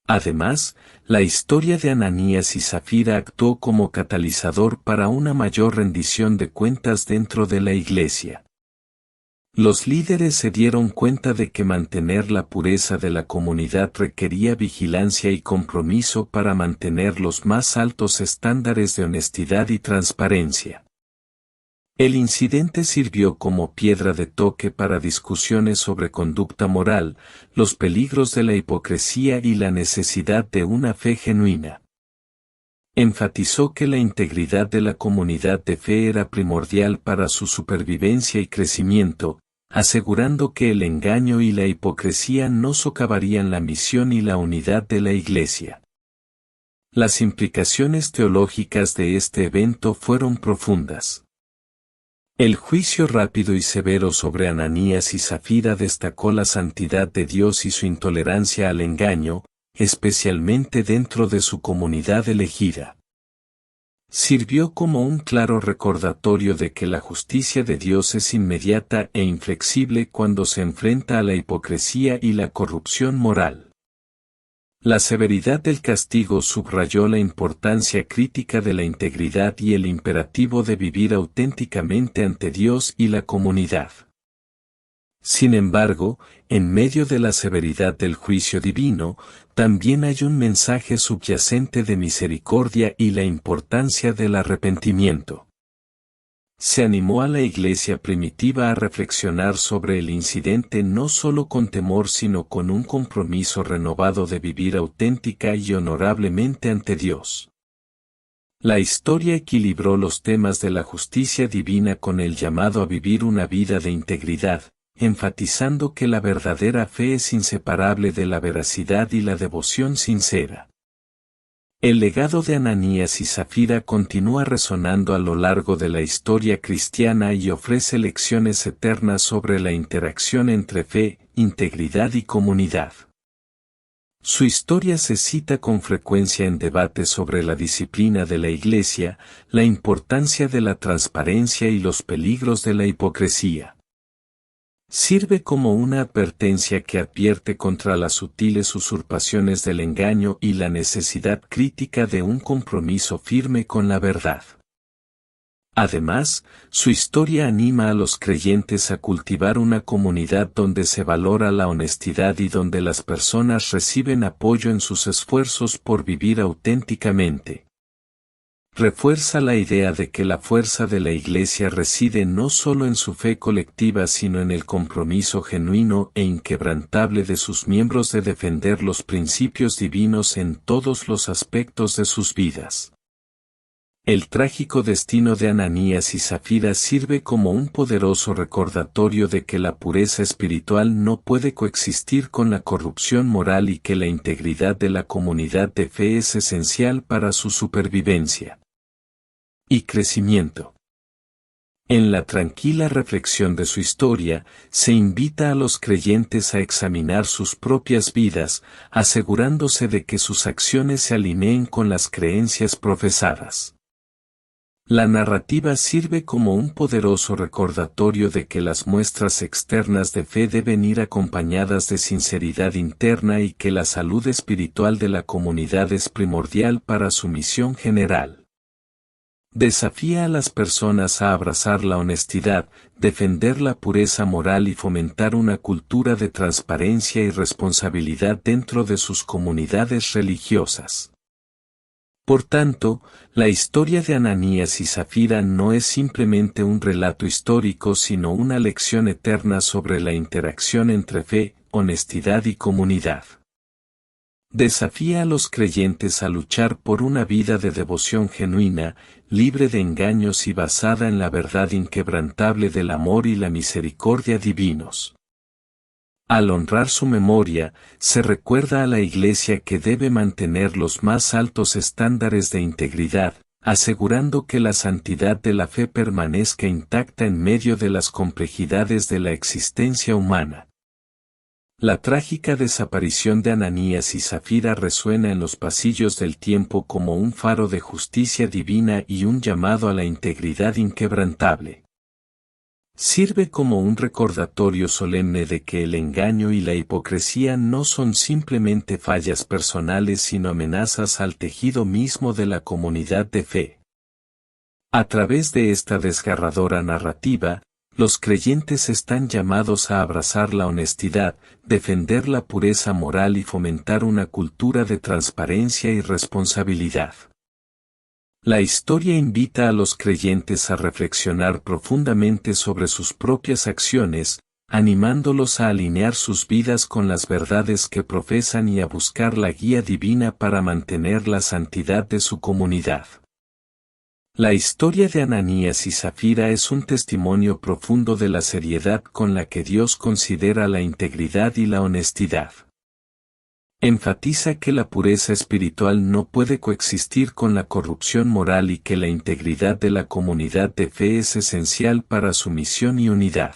Speaker 1: Además, la historia de Ananías y Zafira actuó como catalizador para una mayor rendición de cuentas dentro de la Iglesia. Los líderes se dieron cuenta de que mantener la pureza de la comunidad requería vigilancia y compromiso para mantener los más altos estándares de honestidad y transparencia. El incidente sirvió como piedra de toque para discusiones sobre conducta moral, los peligros de la hipocresía y la necesidad de una fe genuina. Enfatizó que la integridad de la comunidad de fe era primordial para su supervivencia y crecimiento, asegurando que el engaño y la hipocresía no socavarían la misión y la unidad de la Iglesia. Las implicaciones teológicas de este evento fueron profundas. El juicio rápido y severo sobre Ananías y Zafira destacó la santidad de Dios y su intolerancia al engaño, especialmente dentro de su comunidad elegida. Sirvió como un claro recordatorio de que la justicia de Dios es inmediata e inflexible cuando se enfrenta a la hipocresía y la corrupción moral. La severidad del castigo subrayó la importancia crítica de la integridad y el imperativo de vivir auténticamente ante Dios y la comunidad. Sin embargo, en medio de la severidad del juicio divino, también hay un mensaje subyacente de misericordia y la importancia del arrepentimiento. Se animó a la Iglesia primitiva a reflexionar sobre el incidente no solo con temor sino con un compromiso renovado de vivir auténtica y honorablemente ante Dios. La historia equilibró los temas de la justicia divina con el llamado a vivir una vida de integridad, enfatizando que la verdadera fe es inseparable de la veracidad y la devoción sincera. El legado de Ananías y Zafira continúa resonando a lo largo de la historia cristiana y ofrece lecciones eternas sobre la interacción entre fe, integridad y comunidad. Su historia se cita con frecuencia en debates sobre la disciplina de la Iglesia, la importancia de la transparencia y los peligros de la hipocresía. Sirve como una advertencia que advierte contra las sutiles usurpaciones del engaño y la necesidad crítica de un compromiso firme con la verdad. Además, su historia anima a los creyentes a cultivar una comunidad donde se valora la honestidad y donde las personas reciben apoyo en sus esfuerzos por vivir auténticamente. Refuerza la idea de que la fuerza de la Iglesia reside no solo en su fe colectiva sino en el compromiso genuino e inquebrantable de sus miembros de defender los principios divinos en todos los aspectos de sus vidas. El trágico destino de Ananías y Zafira sirve como un poderoso recordatorio de que la pureza espiritual no puede coexistir con la corrupción moral y que la integridad de la comunidad de fe es esencial para su supervivencia y crecimiento. En la tranquila reflexión de su historia, se invita a los creyentes a examinar sus propias vidas, asegurándose de que sus acciones se alineen con las creencias profesadas. La narrativa sirve como un poderoso recordatorio de que las muestras externas de fe deben ir acompañadas de sinceridad interna y que la salud espiritual de la comunidad es primordial para su misión general. Desafía a las personas a abrazar la honestidad, defender la pureza moral y fomentar una cultura de transparencia y responsabilidad dentro de sus comunidades religiosas. Por tanto, la historia de Ananías y Zafira no es simplemente un relato histórico sino una lección eterna sobre la interacción entre fe, honestidad y comunidad. Desafía a los creyentes a luchar por una vida de devoción genuina, libre de engaños y basada en la verdad inquebrantable del amor y la misericordia divinos. Al honrar su memoria, se recuerda a la Iglesia que debe mantener los más altos estándares de integridad, asegurando que la santidad de la fe permanezca intacta en medio de las complejidades de la existencia humana. La trágica desaparición de Ananías y Zafira resuena en los pasillos del tiempo como un faro de justicia divina y un llamado a la integridad inquebrantable. Sirve como un recordatorio solemne de que el engaño y la hipocresía no son simplemente fallas personales sino amenazas al tejido mismo de la comunidad de fe. A través de esta desgarradora narrativa, los creyentes están llamados a abrazar la honestidad, defender la pureza moral y fomentar una cultura de transparencia y responsabilidad. La historia invita a los creyentes a reflexionar profundamente sobre sus propias acciones, animándolos a alinear sus vidas con las verdades que profesan y a buscar la guía divina para mantener la santidad de su comunidad. La historia de Ananías y Zafira es un testimonio profundo de la seriedad con la que Dios considera la integridad y la honestidad. Enfatiza que la pureza espiritual no puede coexistir con la corrupción moral y que la integridad de la comunidad de fe es esencial para su misión y unidad.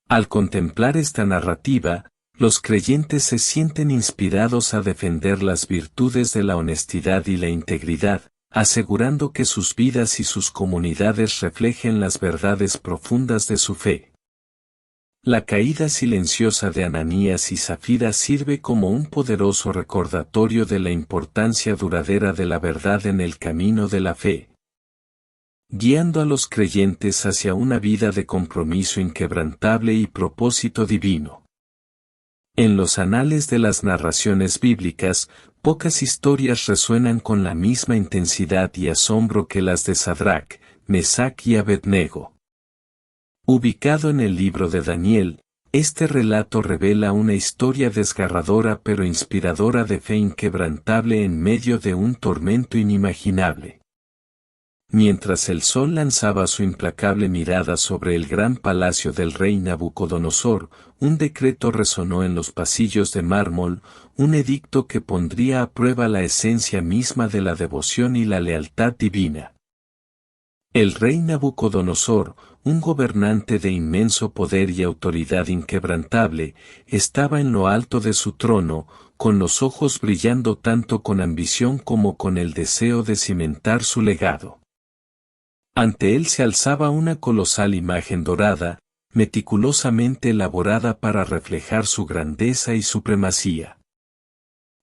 Speaker 1: Al contemplar esta narrativa, los creyentes se sienten inspirados a defender las virtudes de la honestidad y la integridad, asegurando que sus vidas y sus comunidades reflejen las verdades profundas de su fe. La caída silenciosa de Ananías y Zafira sirve como un poderoso recordatorio de la importancia duradera de la verdad en el camino de la fe, guiando a los creyentes hacia una vida de compromiso inquebrantable y propósito divino. En los anales de las narraciones bíblicas, pocas historias resuenan con la misma intensidad y asombro que las de Sadrac, Mesac y Abednego. Ubicado en el libro de Daniel, este relato revela una historia desgarradora pero inspiradora de fe inquebrantable en medio de un tormento inimaginable. Mientras el sol lanzaba su implacable mirada sobre el gran palacio del rey Nabucodonosor, un decreto resonó en los pasillos de mármol, un edicto que pondría a prueba la esencia misma de la devoción y la lealtad divina. El rey Nabucodonosor, un gobernante de inmenso poder y autoridad inquebrantable, estaba en lo alto de su trono, con los ojos brillando tanto con ambición como con el deseo de cimentar su legado. Ante él se alzaba una colosal imagen dorada, meticulosamente elaborada para reflejar su grandeza y supremacía.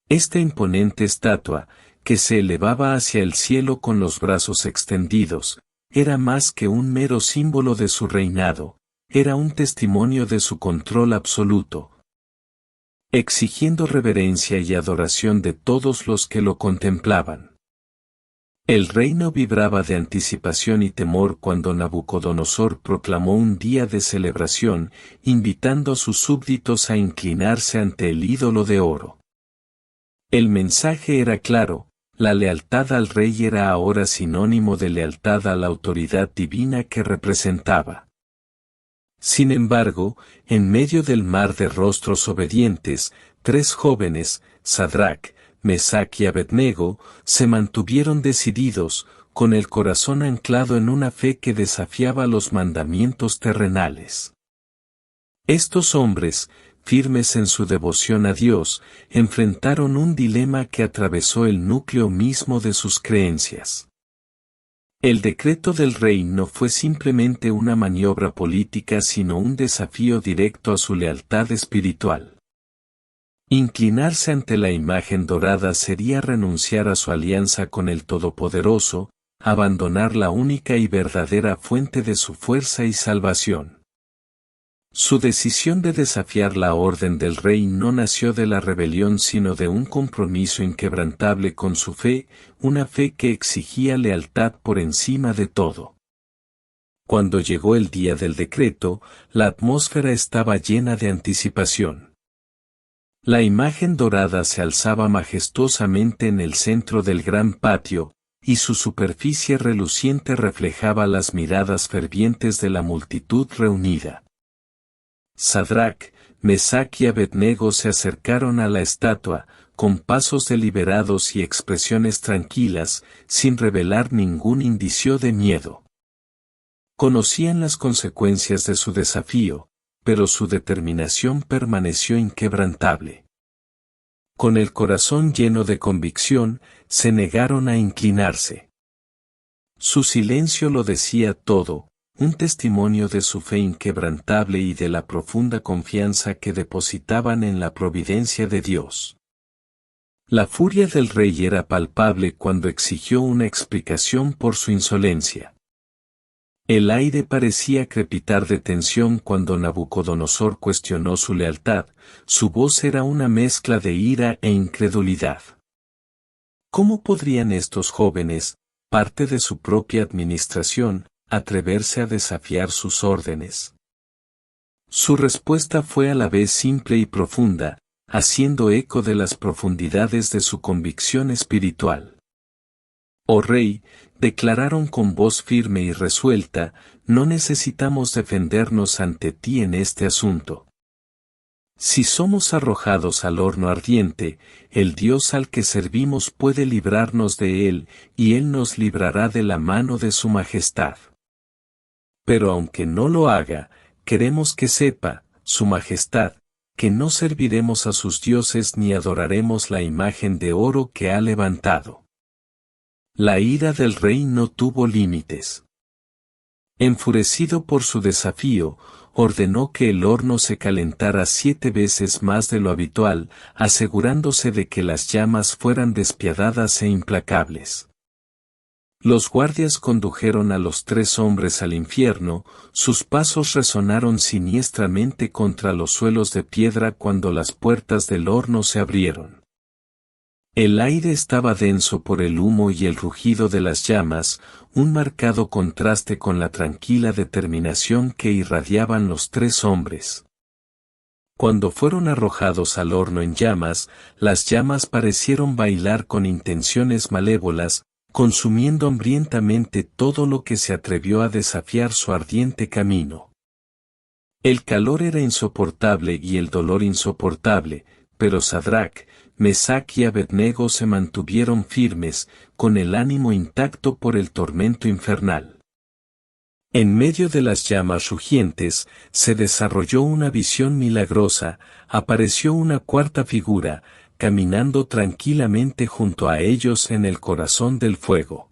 Speaker 1: Esta imponente estatua, que se elevaba hacia el cielo con los brazos extendidos, era más que un mero símbolo de su reinado, era un testimonio de su control absoluto, exigiendo reverencia y adoración de todos los que lo contemplaban. El reino vibraba de anticipación y temor cuando Nabucodonosor proclamó un día de celebración, invitando a sus súbditos a inclinarse ante el ídolo de oro. El mensaje era claro: la lealtad al rey era ahora sinónimo de lealtad a la autoridad divina que representaba. Sin embargo, en medio del mar de rostros obedientes, 3 jóvenes, Sadrac, Mesac y Abednego, se mantuvieron decididos, con el corazón anclado en una fe que desafiaba los mandamientos terrenales. Estos hombres, firmes en su devoción a Dios, enfrentaron un dilema que atravesó el núcleo mismo de sus creencias. El decreto del rey no fue simplemente una maniobra política sino un desafío directo a su lealtad espiritual. Inclinarse ante la imagen dorada sería renunciar a su alianza con el Todopoderoso, abandonar la única y verdadera fuente de su fuerza y salvación. Su decisión de desafiar la orden del rey no nació de la rebelión sino de un compromiso inquebrantable con su fe, una fe que exigía lealtad por encima de todo. Cuando llegó el día del decreto, la atmósfera estaba llena de anticipación. La imagen dorada se alzaba majestuosamente en el centro del gran patio, y su superficie reluciente reflejaba las miradas fervientes de la multitud reunida. Sadrac, Mesac y Abednego se acercaron a la estatua, con pasos deliberados y expresiones tranquilas, sin revelar ningún indicio de miedo. Conocían las consecuencias de su desafío, pero su determinación permaneció inquebrantable. Con el corazón lleno de convicción, se negaron a inclinarse. Su silencio lo decía todo, un testimonio de su fe inquebrantable y de la profunda confianza que depositaban en la providencia de Dios. La furia del rey era palpable cuando exigió una explicación por su insolencia. El aire parecía crepitar de tensión cuando Nabucodonosor cuestionó su lealtad, su voz era una mezcla de ira e incredulidad. ¿Cómo podrían estos jóvenes, parte de su propia administración, atreverse a desafiar sus órdenes? Su respuesta fue a la vez simple y profunda, haciendo eco de las profundidades de su convicción espiritual. Oh Rey, declararon con voz firme y resuelta, no necesitamos defendernos ante ti en este asunto. Si somos arrojados al horno ardiente, el Dios al que servimos puede librarnos de él, y él nos librará de la mano de su majestad. Pero aunque no lo haga, queremos que sepa, su majestad, que no serviremos a sus dioses ni adoraremos la imagen de oro que ha levantado. La ira del rey no tuvo límites. Enfurecido por su desafío, ordenó que el horno se calentara 7 veces más de lo habitual, asegurándose de que las llamas fueran despiadadas e implacables. Los guardias condujeron a los 3 hombres al infierno, sus pasos resonaron siniestramente contra los suelos de piedra cuando las puertas del horno se abrieron. El aire estaba denso por el humo y el rugido de las llamas, un marcado contraste con la tranquila determinación que irradiaban los 3 hombres. Cuando fueron arrojados al horno en llamas, las llamas parecieron bailar con intenciones malévolas, consumiendo hambrientamente todo lo que se atrevió a desafiar su ardiente camino. El calor era insoportable y el dolor insoportable, pero Sadrach, Mesach y Abednego se mantuvieron firmes, con el ánimo intacto por el tormento infernal. En medio de las llamas rugientes, se desarrolló una visión milagrosa, apareció una 4ª figura, caminando tranquilamente junto a ellos en el corazón del fuego.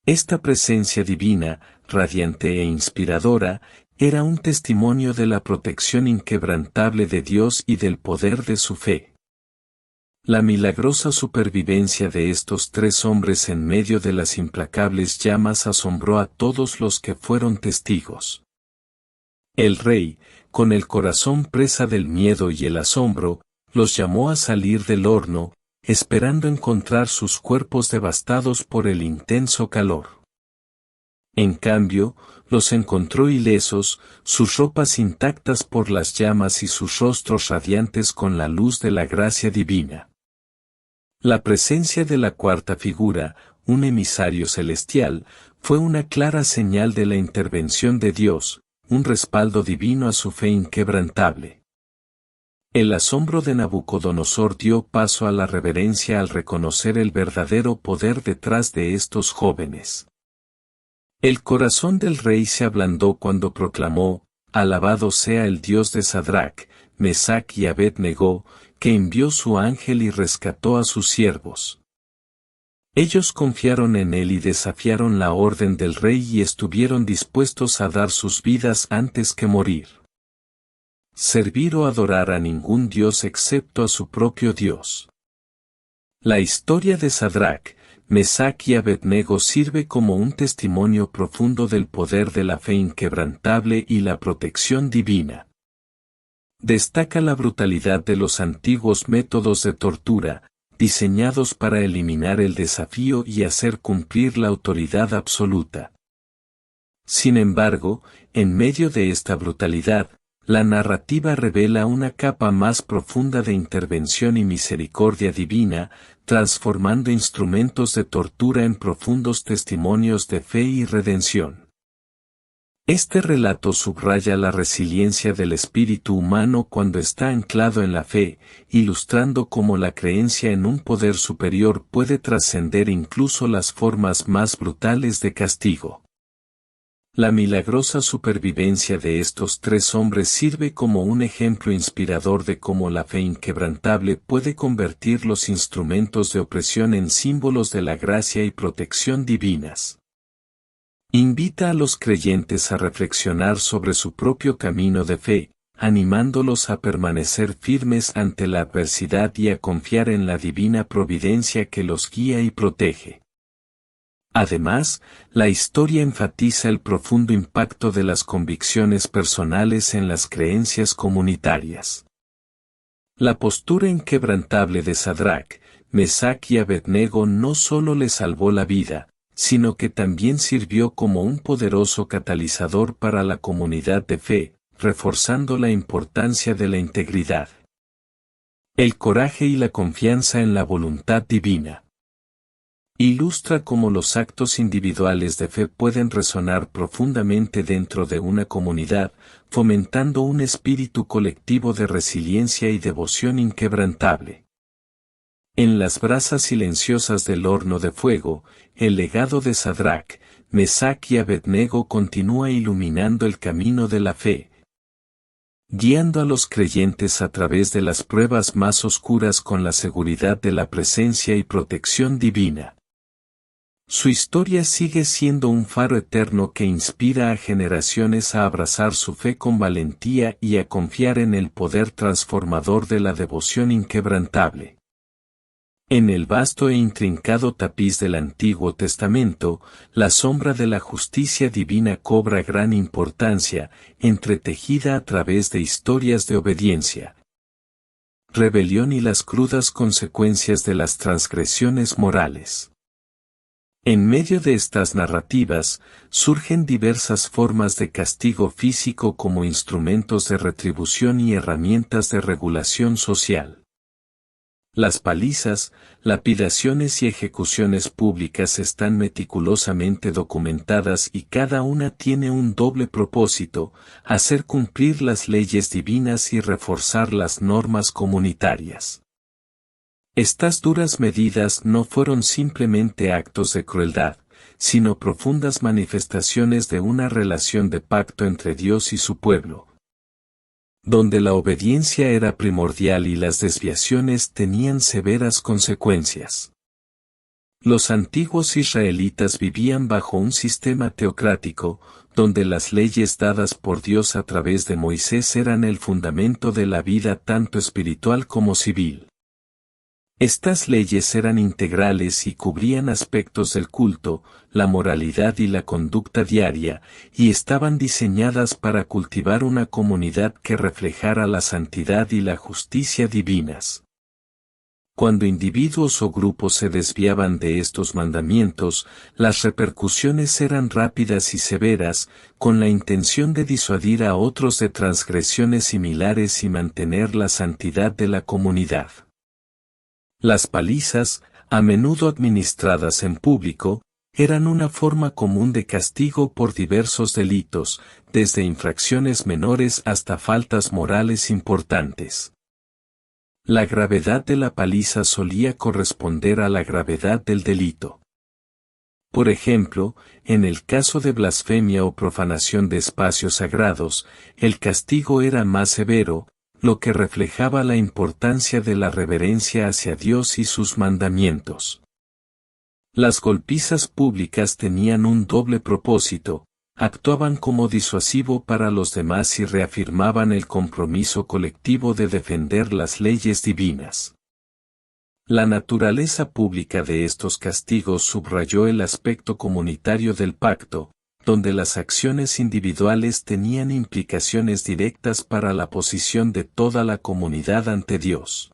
Speaker 1: Esta presencia divina, radiante e inspiradora, era un testimonio de la protección inquebrantable de Dios y del poder de su fe. La milagrosa supervivencia de estos 3 hombres en medio de las implacables llamas asombró a todos los que fueron testigos. El rey, con el corazón presa del miedo y el asombro, los llamó a salir del horno, esperando encontrar sus cuerpos devastados por el intenso calor. En cambio, los encontró ilesos, sus ropas intactas por las llamas y sus rostros radiantes con la luz de la gracia divina. La presencia de la 4ª figura, un emisario celestial, fue una clara señal de la intervención de Dios, un respaldo divino a su fe inquebrantable. El asombro de Nabucodonosor dio paso a la reverencia al reconocer el verdadero poder detrás de estos jóvenes. El corazón del rey se ablandó cuando proclamó, «Alabado sea el Dios de Sadrach, Mesach y Abednego, que envió su ángel y rescató a sus siervos». Ellos confiaron en él y desafiaron la orden del rey y estuvieron dispuestos a dar sus vidas antes que morir. Servir o adorar a ningún Dios excepto a su propio Dios. La historia de Sadrach, Mesach y Abednego sirve como un testimonio profundo del poder de la fe inquebrantable y la protección divina. Destaca la brutalidad de los antiguos métodos de tortura, diseñados para eliminar el desafío y hacer cumplir la autoridad absoluta. Sin embargo, en medio de esta brutalidad, la narrativa revela una capa más profunda de intervención y misericordia divina, transformando instrumentos de tortura en profundos testimonios de fe y redención. Este relato subraya la resiliencia del espíritu humano cuando está anclado en la fe, ilustrando cómo la creencia en un poder superior puede trascender incluso las formas más brutales de castigo. La milagrosa supervivencia de estos tres hombres sirve como un ejemplo inspirador de cómo la fe inquebrantable puede convertir los instrumentos de opresión en símbolos de la gracia y protección divinas. Invita a los creyentes a reflexionar sobre su propio camino de fe, animándolos a permanecer firmes ante la adversidad y a confiar en la divina providencia que los guía y protege. Además, la historia enfatiza el profundo impacto de las convicciones personales en las creencias comunitarias. La postura inquebrantable de Sadrach, Mesach y Abednego no solo le salvó la vida, sino que también sirvió como un poderoso catalizador para la comunidad de fe, reforzando la importancia de la integridad, el coraje y la confianza en la voluntad divina. Ilustra cómo los actos individuales de fe pueden resonar profundamente dentro de una comunidad, fomentando un espíritu colectivo de resiliencia y devoción inquebrantable. En las brasas silenciosas del horno de fuego, el legado de Sadrach, Mesach y Abednego continúa iluminando el camino de la fe, guiando a los creyentes a través de las pruebas más oscuras con la seguridad de la presencia y protección divina. Su historia sigue siendo un faro eterno que inspira a generaciones a abrazar su fe con valentía y a confiar en el poder transformador de la devoción inquebrantable. En el vasto e intrincado tapiz del Antiguo Testamento, la sombra de la justicia divina cobra gran importancia, entretejida a través de historias de obediencia, rebelión y las crudas consecuencias de las transgresiones morales. En medio de estas narrativas, surgen diversas formas de castigo físico como instrumentos de retribución y herramientas de regulación social. Las palizas, lapidaciones y ejecuciones públicas están meticulosamente documentadas y cada una tiene un doble propósito: hacer cumplir las leyes divinas y reforzar las normas comunitarias. Estas duras medidas no fueron simplemente actos de crueldad, sino profundas manifestaciones de una relación de pacto entre Dios y su pueblo, donde la obediencia era primordial y las desviaciones tenían severas consecuencias. Los antiguos israelitas vivían bajo un sistema teocrático, donde las leyes dadas por Dios a través de Moisés eran el fundamento de la vida tanto espiritual como civil. Estas leyes eran integrales y cubrían aspectos del culto, la moralidad y la conducta diaria, y estaban diseñadas para cultivar una comunidad que reflejara la santidad y la justicia divinas. Cuando individuos o grupos se desviaban de estos mandamientos, las repercusiones eran rápidas y severas, con la intención de disuadir a otros de transgresiones similares y mantener la santidad de la comunidad. Las palizas, a menudo administradas en público, eran una forma común de castigo por diversos delitos, desde infracciones menores hasta faltas morales importantes. La gravedad de la paliza solía corresponder a la gravedad del delito. Por ejemplo, en el caso de blasfemia o profanación de espacios sagrados, el castigo era más severo, lo que reflejaba la importancia de la reverencia hacia Dios y sus mandamientos. Las golpizas públicas tenían un doble propósito: actuaban como disuasivo para los demás y reafirmaban el compromiso colectivo de defender las leyes divinas. La naturaleza pública de estos castigos subrayó el aspecto comunitario del pacto, donde las acciones individuales tenían implicaciones directas para la posición de toda la comunidad ante Dios.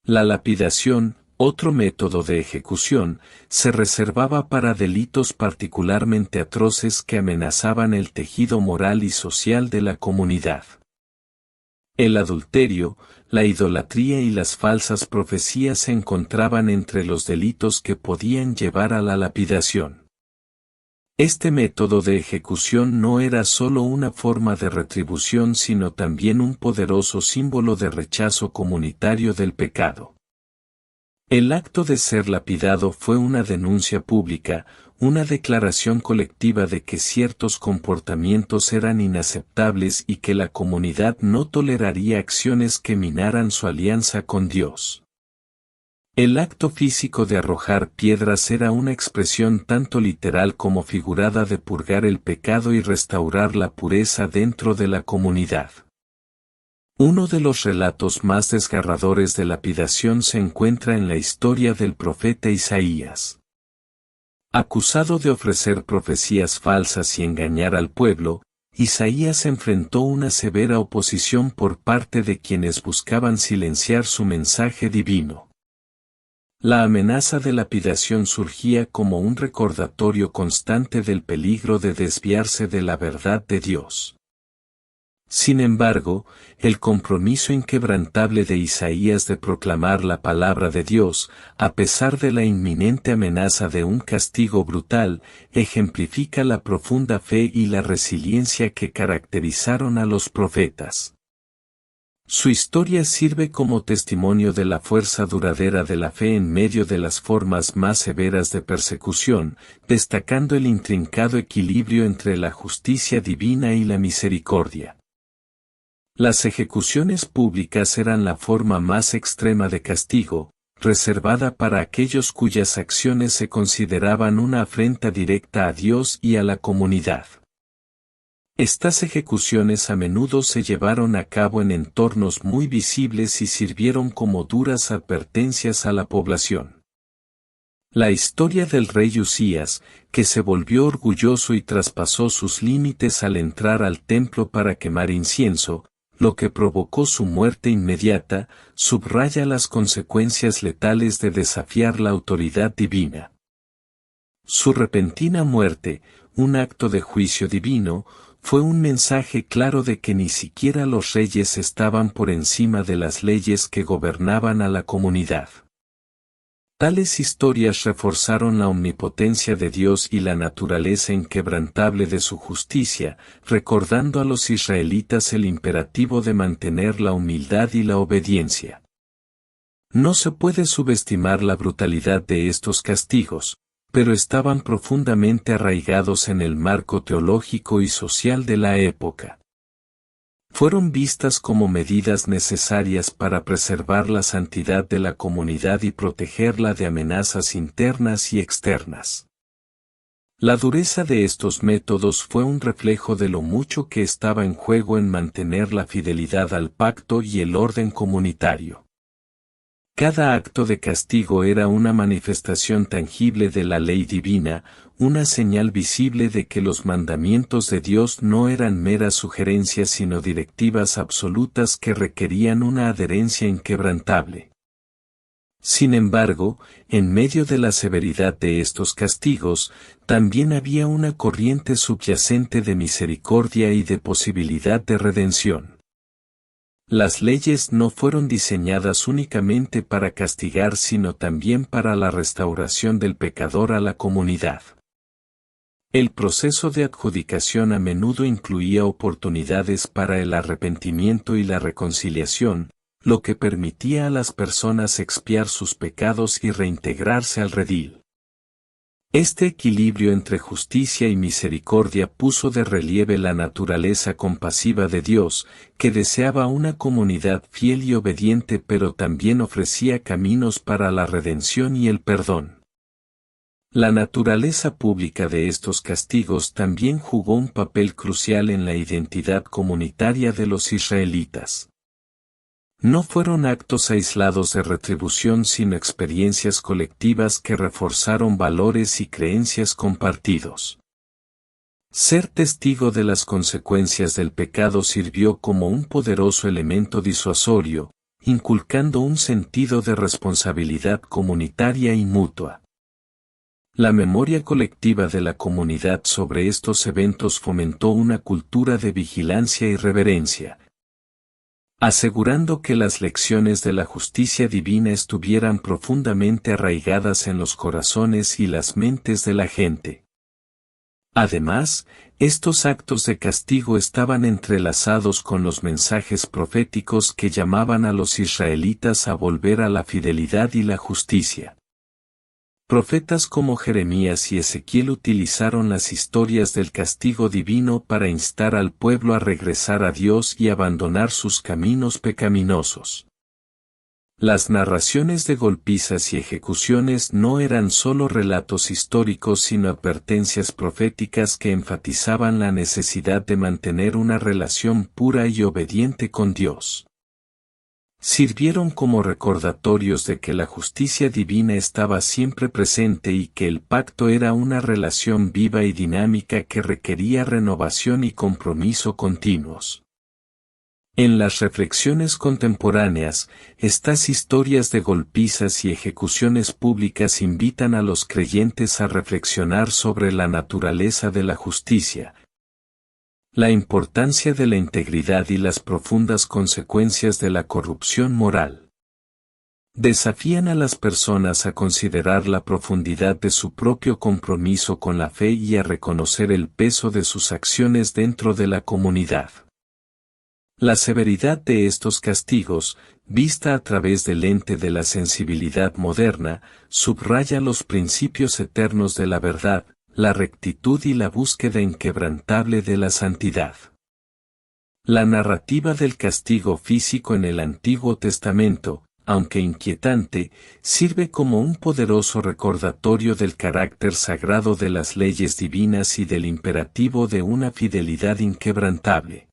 Speaker 1: La lapidación, otro método de ejecución, se reservaba para delitos particularmente atroces que amenazaban el tejido moral y social de la comunidad. El adulterio, la idolatría y las falsas profecías se encontraban entre los delitos que podían llevar a la lapidación. Este método de ejecución no era solo una forma de retribución sino también un poderoso símbolo de rechazo comunitario del pecado. El acto de ser lapidado fue una denuncia pública, una declaración colectiva de que ciertos comportamientos eran inaceptables y que la comunidad no toleraría acciones que minaran su alianza con Dios. El acto físico de arrojar piedras era una expresión tanto literal como figurada de purgar el pecado y restaurar la pureza dentro de la comunidad. Uno de los relatos más desgarradores de lapidación se encuentra en la historia del profeta Isaías. Acusado de ofrecer profecías falsas y engañar al pueblo, Isaías enfrentó una severa oposición por parte de quienes buscaban silenciar su mensaje divino. La amenaza de lapidación surgía como un recordatorio constante del peligro de desviarse de la verdad de Dios. Sin embargo, el compromiso inquebrantable de Isaías de proclamar la palabra de Dios, a pesar de la inminente amenaza de un castigo brutal, ejemplifica la profunda fe y la resiliencia que caracterizaron a los profetas. Su historia sirve como testimonio de la fuerza duradera de la fe en medio de las formas más severas de persecución, destacando el intrincado equilibrio entre la justicia divina y la misericordia. Las ejecuciones públicas eran la forma más extrema de castigo, reservada para aquellos cuyas acciones se consideraban una afrenta directa a Dios y a la comunidad. Estas ejecuciones a menudo se llevaron a cabo en entornos muy visibles y sirvieron como duras advertencias a la población. La historia del rey Usías, que se volvió orgulloso y traspasó sus límites al entrar al templo para quemar incienso, lo que provocó su muerte inmediata, subraya las consecuencias letales de desafiar la autoridad divina. Su repentina muerte, un acto de juicio divino, fue un mensaje claro de que ni siquiera los reyes estaban por encima de las leyes que gobernaban a la comunidad. Tales historias reforzaron la omnipotencia de Dios y la naturaleza inquebrantable de su justicia, recordando a los israelitas el imperativo de mantener la humildad y la obediencia. No se puede subestimar la brutalidad de estos castigos, pero estaban profundamente arraigados en el marco teológico y social de la época. Fueron vistas como medidas necesarias para preservar la santidad de la comunidad y protegerla de amenazas internas y externas. La dureza de estos métodos fue un reflejo de lo mucho que estaba en juego en mantener la fidelidad al pacto y el orden comunitario. Cada acto de castigo era una manifestación tangible de la ley divina, una señal visible de que los mandamientos de Dios no eran meras sugerencias sino directivas absolutas que requerían una adherencia inquebrantable. Sin embargo, en medio de la severidad de estos castigos, también había una corriente subyacente de misericordia y de posibilidad de redención. Las leyes no fueron diseñadas únicamente para castigar sino también para la restauración del pecador a la comunidad. El proceso de adjudicación a menudo incluía oportunidades para el arrepentimiento y la reconciliación, lo que permitía a las personas expiar sus pecados y reintegrarse al redil. Este equilibrio entre justicia y misericordia puso de relieve la naturaleza compasiva de Dios, que deseaba una comunidad fiel y obediente pero también ofrecía caminos para la redención y el perdón. La naturaleza pública de estos castigos también jugó un papel crucial en la identidad comunitaria de los israelitas. No fueron actos aislados de retribución sino experiencias colectivas que reforzaron valores y creencias compartidos. Ser testigo de las consecuencias del pecado sirvió como un poderoso elemento disuasorio, inculcando un sentido de responsabilidad comunitaria y mutua. La memoria colectiva de la comunidad sobre estos eventos fomentó una cultura de vigilancia y reverencia, asegurando que las lecciones de la justicia divina estuvieran profundamente arraigadas en los corazones y las mentes de la gente. Además, estos actos de castigo estaban entrelazados con los mensajes proféticos que llamaban a los israelitas a volver a la fidelidad y la justicia. Profetas como Jeremías y Ezequiel utilizaron las historias del castigo divino para instar al pueblo a regresar a Dios y abandonar sus caminos pecaminosos. Las narraciones de golpizas y ejecuciones no eran solo relatos históricos sino advertencias proféticas que enfatizaban la necesidad de mantener una relación pura y obediente con Dios. Sirvieron como recordatorios de que la justicia divina estaba siempre presente y que el pacto era una relación viva y dinámica que requería renovación y compromiso continuos. En las reflexiones contemporáneas, estas historias de golpizas y ejecuciones públicas invitan a los creyentes a reflexionar sobre la naturaleza de la justicia, la importancia de la integridad y las profundas consecuencias de la corrupción moral. Desafían a las personas a considerar la profundidad de su propio compromiso con la fe y a reconocer el peso de sus acciones dentro de la comunidad. La severidad de estos castigos, vista a través del lente de la sensibilidad moderna, subraya los principios eternos de la verdad, la rectitud y la búsqueda inquebrantable de la santidad. La narrativa del castigo físico en el Antiguo Testamento, aunque inquietante, sirve como un poderoso recordatorio del carácter sagrado de las leyes divinas y del imperativo de una fidelidad inquebrantable.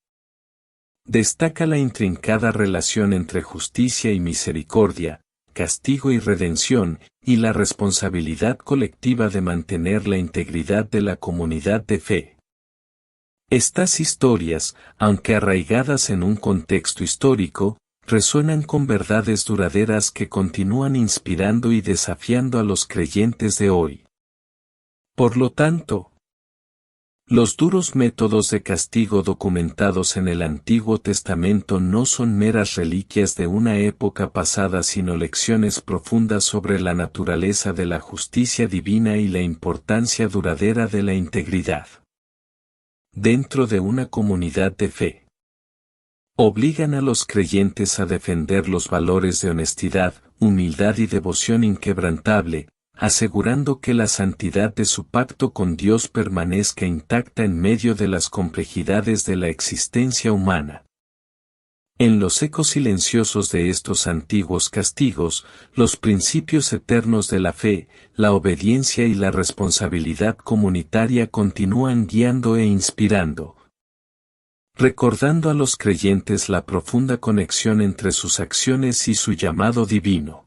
Speaker 1: Destaca la intrincada relación entre justicia y misericordia, castigo y redención, y la responsabilidad colectiva de mantener la integridad de la comunidad de fe. Estas historias, aunque arraigadas en un contexto histórico, resuenan con verdades duraderas que continúan inspirando y desafiando a los creyentes de hoy. Por lo tanto, los duros métodos de castigo documentados en el Antiguo Testamento no son meras reliquias de una época pasada sino lecciones profundas sobre la naturaleza de la justicia divina y la importancia duradera de la integridad. Dentro de una comunidad de fe, obligan a los creyentes a defender los valores de honestidad, humildad y devoción inquebrantable, asegurando que la santidad de su pacto con Dios permanezca intacta en medio de las complejidades de la existencia humana. En los ecos silenciosos de estos antiguos castigos, los principios eternos de la fe, la obediencia y la responsabilidad comunitaria continúan guiando e inspirando, recordando a los creyentes la profunda conexión entre sus acciones y su llamado divino.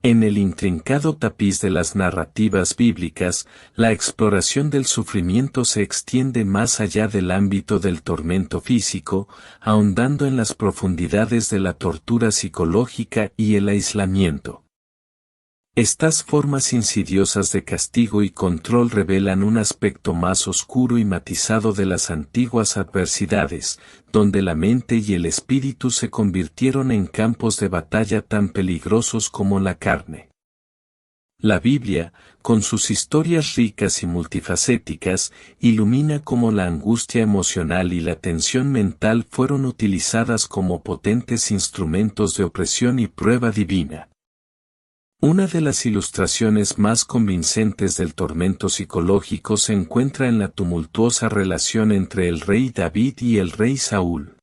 Speaker 1: En el intrincado tapiz de las narrativas bíblicas, la exploración del sufrimiento se extiende más allá del ámbito del tormento físico, ahondando en las profundidades de la tortura psicológica y el aislamiento. Estas formas insidiosas de castigo y control revelan un aspecto más oscuro y matizado de las antiguas adversidades, donde la mente y el espíritu se convirtieron en campos de batalla tan peligrosos como la carne. La Biblia, con sus historias ricas y multifacéticas, ilumina cómo la angustia emocional y la tensión mental fueron utilizadas como potentes instrumentos de opresión y prueba divina. Una de las ilustraciones más convincentes del tormento psicológico se encuentra en la tumultuosa relación entre el rey David y el rey Saúl.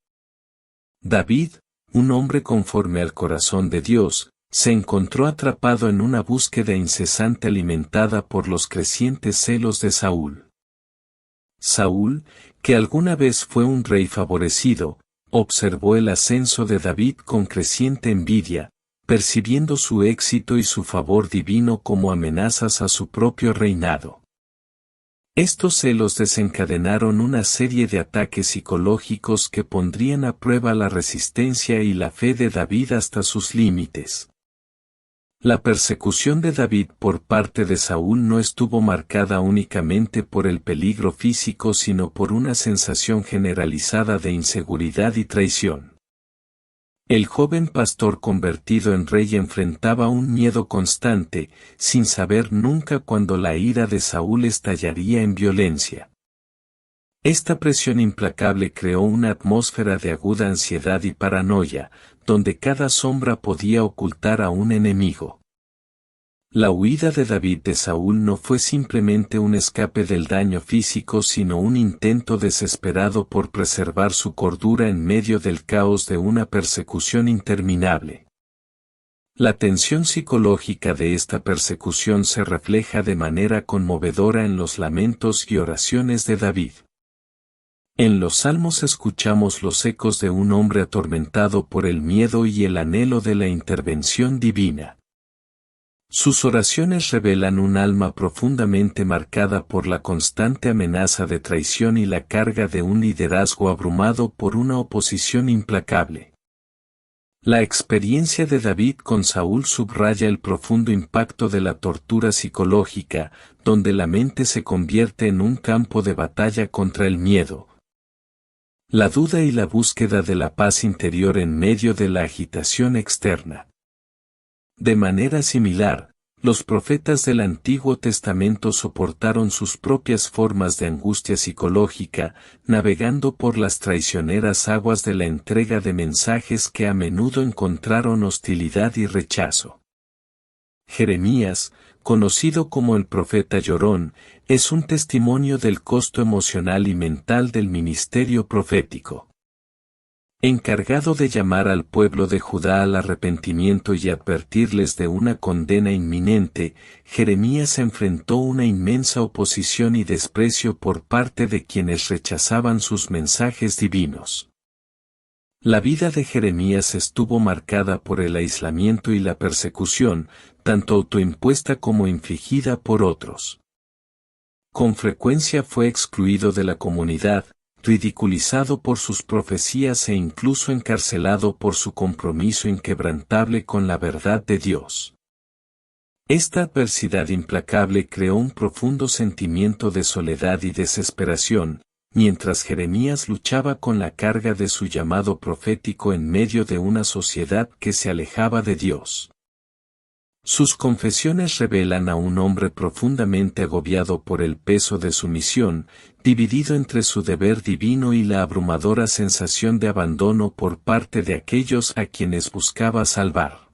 Speaker 1: David, un hombre conforme al corazón de Dios, se encontró atrapado en una búsqueda incesante alimentada por los crecientes celos de Saúl. Saúl, que alguna vez fue un rey favorecido, observó el ascenso de David con creciente envidia, percibiendo su éxito y su favor divino como amenazas a su propio reinado. Estos celos desencadenaron una serie de ataques psicológicos que pondrían a prueba la resistencia y la fe de David hasta sus límites. La persecución de David por parte de Saúl no estuvo marcada únicamente por el peligro físico sino por una sensación generalizada de inseguridad y traición. El joven pastor convertido en rey enfrentaba un miedo constante, sin saber nunca cuándo la ira de Saúl estallaría en violencia. Esta presión implacable creó una atmósfera de aguda ansiedad y paranoia, donde cada sombra podía ocultar a un enemigo. La huida de David de Saúl no fue simplemente un escape del daño físico, sino un intento desesperado por preservar su cordura en medio del caos de una persecución interminable. La tensión psicológica de esta persecución se refleja de manera conmovedora en los lamentos y oraciones de David. En los Salmos escuchamos los ecos de un hombre atormentado por el miedo y el anhelo de la intervención divina. Sus oraciones revelan un alma profundamente marcada por la constante amenaza de traición y la carga de un liderazgo abrumado por una oposición implacable. La experiencia de David con Saúl subraya el profundo impacto de la tortura psicológica, donde la mente se convierte en un campo de batalla contra el miedo, la duda y la búsqueda de la paz interior en medio de la agitación externa. De manera similar, los profetas del Antiguo Testamento soportaron sus propias formas de angustia psicológica, navegando por las traicioneras aguas de la entrega de mensajes que a menudo encontraron hostilidad y rechazo. Jeremías, conocido como el profeta llorón, es un testimonio del costo emocional y mental del ministerio profético. Encargado de llamar al pueblo de Judá al arrepentimiento y advertirles de una condena inminente, Jeremías enfrentó una inmensa oposición y desprecio por parte de quienes rechazaban sus mensajes divinos. La vida de Jeremías estuvo marcada por el aislamiento y la persecución, tanto autoimpuesta como infligida por otros. Con frecuencia fue excluido de la comunidad, ridiculizado por sus profecías e incluso encarcelado por su compromiso inquebrantable con la verdad de Dios. Esta adversidad implacable creó un profundo sentimiento de soledad y desesperación, mientras Jeremías luchaba con la carga de su llamado profético en medio de una sociedad que se alejaba de Dios. Sus confesiones revelan a un hombre profundamente agobiado por el peso de su misión, dividido entre su deber divino y la abrumadora sensación de abandono por parte de aquellos a quienes buscaba salvar.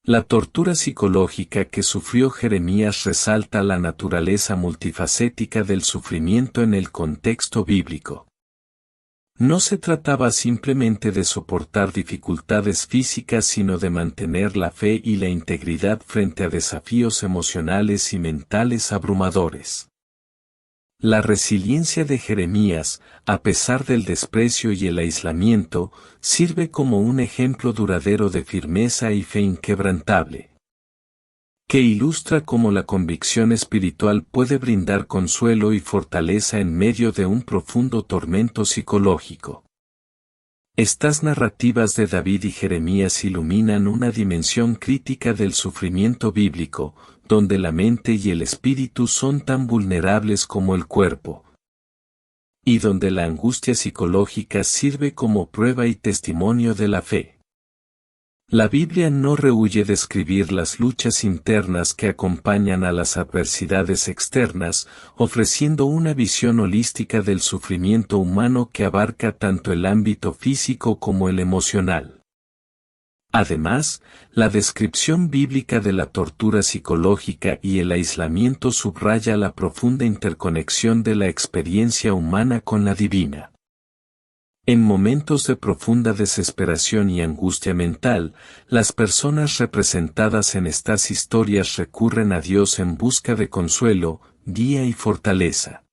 Speaker 1: La tortura psicológica que sufrió Jeremías resalta la naturaleza multifacética del sufrimiento en el contexto bíblico. No se trataba simplemente de soportar dificultades físicas, sino de mantener la fe y la integridad frente a desafíos emocionales y mentales abrumadores. La resiliencia de Jeremías, a pesar del desprecio y el aislamiento, sirve como un ejemplo duradero de firmeza y fe inquebrantable, que ilustra cómo la convicción espiritual puede brindar consuelo y fortaleza en medio de un profundo tormento psicológico. Estas narrativas de David y Jeremías iluminan una dimensión crítica del sufrimiento bíblico, donde la mente y el espíritu son tan vulnerables como el cuerpo, y donde la angustia psicológica sirve como prueba y testimonio de la fe. La Biblia no rehúye describir las luchas internas que acompañan a las adversidades externas, ofreciendo una visión holística del sufrimiento humano que abarca tanto el ámbito físico como el emocional. Además, la descripción bíblica de la tortura psicológica y el aislamiento subraya la profunda interconexión de la experiencia humana con la divina. En momentos de profunda desesperación y angustia mental, las personas representadas en estas historias recurren a Dios en busca de consuelo, guía y fortaleza.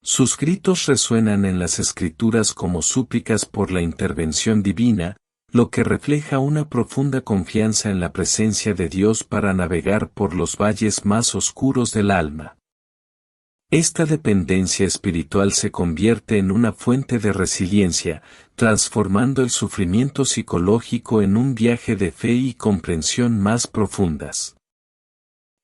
Speaker 1: Sus gritos resuenan en las Escrituras como súplicas por la intervención divina, lo que refleja una profunda confianza en la presencia de Dios para navegar por los valles más oscuros del alma. Esta dependencia espiritual se convierte en una fuente de resiliencia, transformando el sufrimiento psicológico en un viaje de fe y comprensión más profundas.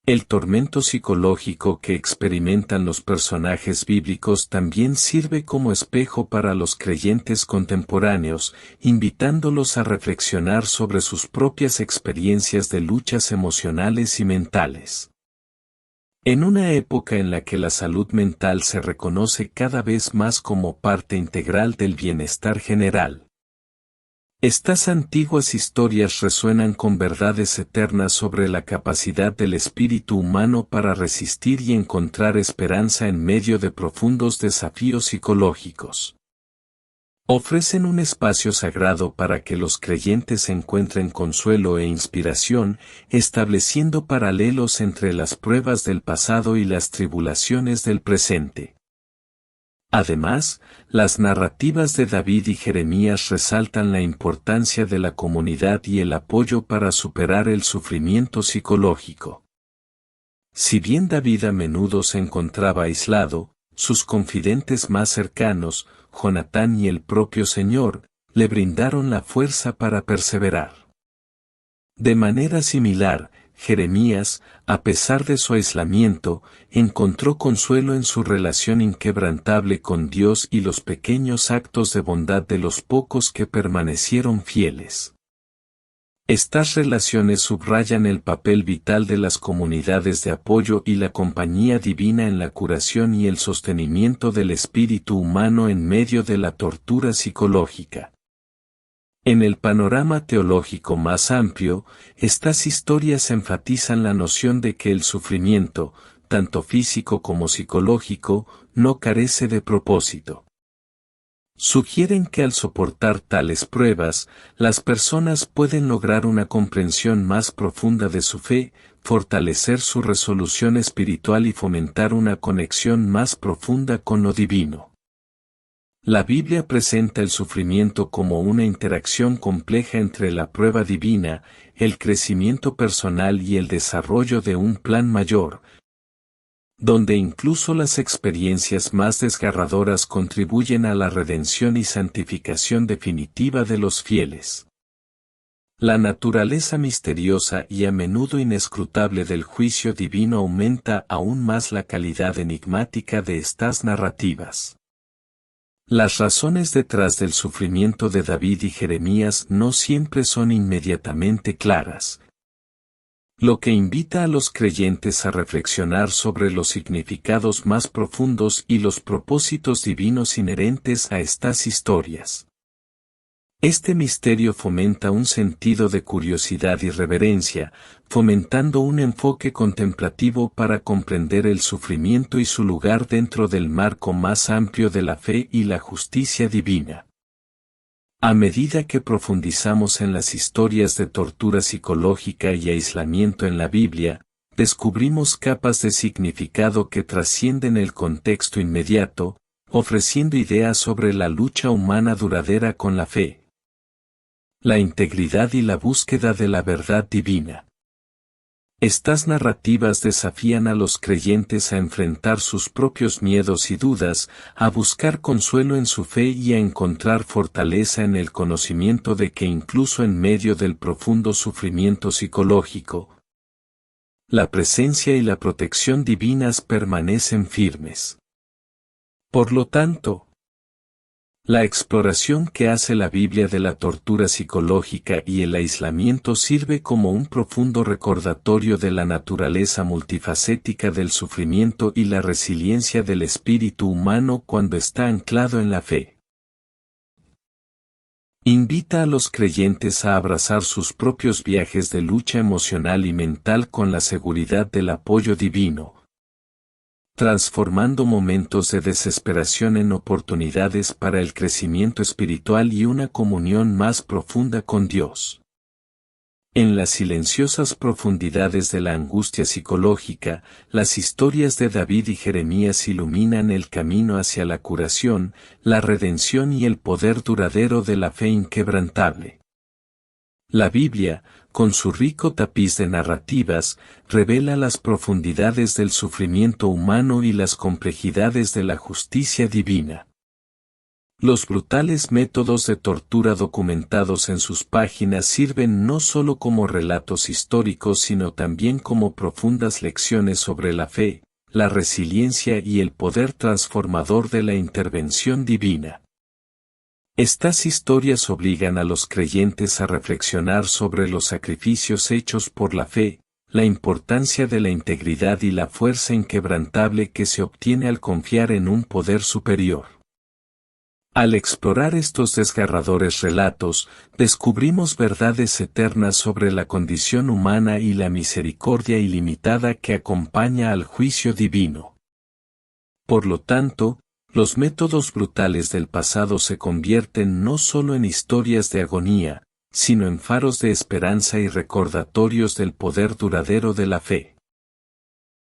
Speaker 1: El tormento psicológico que experimentan los personajes bíblicos también sirve como espejo para los creyentes contemporáneos, invitándolos a reflexionar sobre sus propias experiencias de luchas emocionales y mentales. En una época en la que la salud mental se reconoce cada vez más como parte integral del bienestar general, estas antiguas historias resuenan con verdades eternas sobre la capacidad del espíritu humano para resistir y encontrar esperanza en medio de profundos desafíos psicológicos. Ofrecen un espacio sagrado para que los creyentes encuentren consuelo e inspiración, estableciendo paralelos entre las pruebas del pasado y las tribulaciones del presente. Además, las narrativas de David y Jeremías resaltan la importancia de la comunidad y el apoyo para superar el sufrimiento psicológico. Si bien David a menudo se encontraba aislado, sus confidentes más cercanos, Jonatán y el propio Señor, le brindaron la fuerza para perseverar. De manera similar, Jeremías, a pesar de su aislamiento, encontró consuelo en su relación inquebrantable con Dios y los pequeños actos de bondad de los pocos que permanecieron fieles. Estas relaciones subrayan el papel vital de las comunidades de apoyo y la compañía divina en la curación y el sostenimiento del espíritu humano en medio de la tortura psicológica. En el panorama teológico más amplio, estas historias enfatizan la noción de que el sufrimiento, tanto físico como psicológico, no carece de propósito. Sugieren que al soportar tales pruebas, las personas pueden lograr una comprensión más profunda de su fe, fortalecer su resolución espiritual y fomentar una conexión más profunda con lo divino. La Biblia presenta el sufrimiento como una interacción compleja entre la prueba divina, el crecimiento personal y el desarrollo de un plan mayor, donde incluso las experiencias más desgarradoras contribuyen a la redención y santificación definitiva de los fieles. La naturaleza misteriosa y a menudo inescrutable del juicio divino aumenta aún más la calidad enigmática de estas narrativas. Las razones detrás del sufrimiento de David y Jeremías no siempre son inmediatamente claras, lo que invita a los creyentes a reflexionar sobre los significados más profundos y los propósitos divinos inherentes a estas historias. Este misterio fomenta un sentido de curiosidad y reverencia, fomentando un enfoque contemplativo para comprender el sufrimiento y su lugar dentro del marco más amplio de la fe y la justicia divina. A medida que profundizamos en las historias de tortura psicológica y aislamiento en la Biblia, descubrimos capas de significado que trascienden el contexto inmediato, ofreciendo ideas sobre la lucha humana duradera con la fe, la integridad y la búsqueda de la verdad divina. Estas narrativas desafían a los creyentes a enfrentar sus propios miedos y dudas, a buscar consuelo en su fe y a encontrar fortaleza en el conocimiento de que incluso en medio del profundo sufrimiento psicológico, la presencia y la protección divinas permanecen firmes. Por lo tanto, la exploración que hace la Biblia de la tortura psicológica y el aislamiento sirve como un profundo recordatorio de la naturaleza multifacética del sufrimiento y la resiliencia del espíritu humano cuando está anclado en la fe. Invita a los creyentes a abrazar sus propios viajes de lucha emocional y mental con la seguridad del apoyo divino, transformando momentos de desesperación en oportunidades para el crecimiento espiritual y una comunión más profunda con Dios. En las silenciosas profundidades de la angustia psicológica, las historias de David y Jeremías iluminan el camino hacia la curación, la redención y el poder duradero de la fe inquebrantable. La Biblia, con su rico tapiz de narrativas, revela las profundidades del sufrimiento humano y las complejidades de la justicia divina. Los brutales métodos de tortura documentados en sus páginas sirven no solo como relatos históricos sino también como profundas lecciones sobre la fe, la resiliencia y el poder transformador de la intervención divina. Estas historias obligan a los creyentes a reflexionar sobre los sacrificios hechos por la fe, la importancia de la integridad y la fuerza inquebrantable que se obtiene al confiar en un poder superior. Al explorar estos desgarradores relatos, descubrimos verdades eternas sobre la condición humana y la misericordia ilimitada que acompaña al juicio divino. Por lo tanto, los métodos brutales del pasado se convierten no solo en historias de agonía, sino en faros de esperanza y recordatorios del poder duradero de la fe.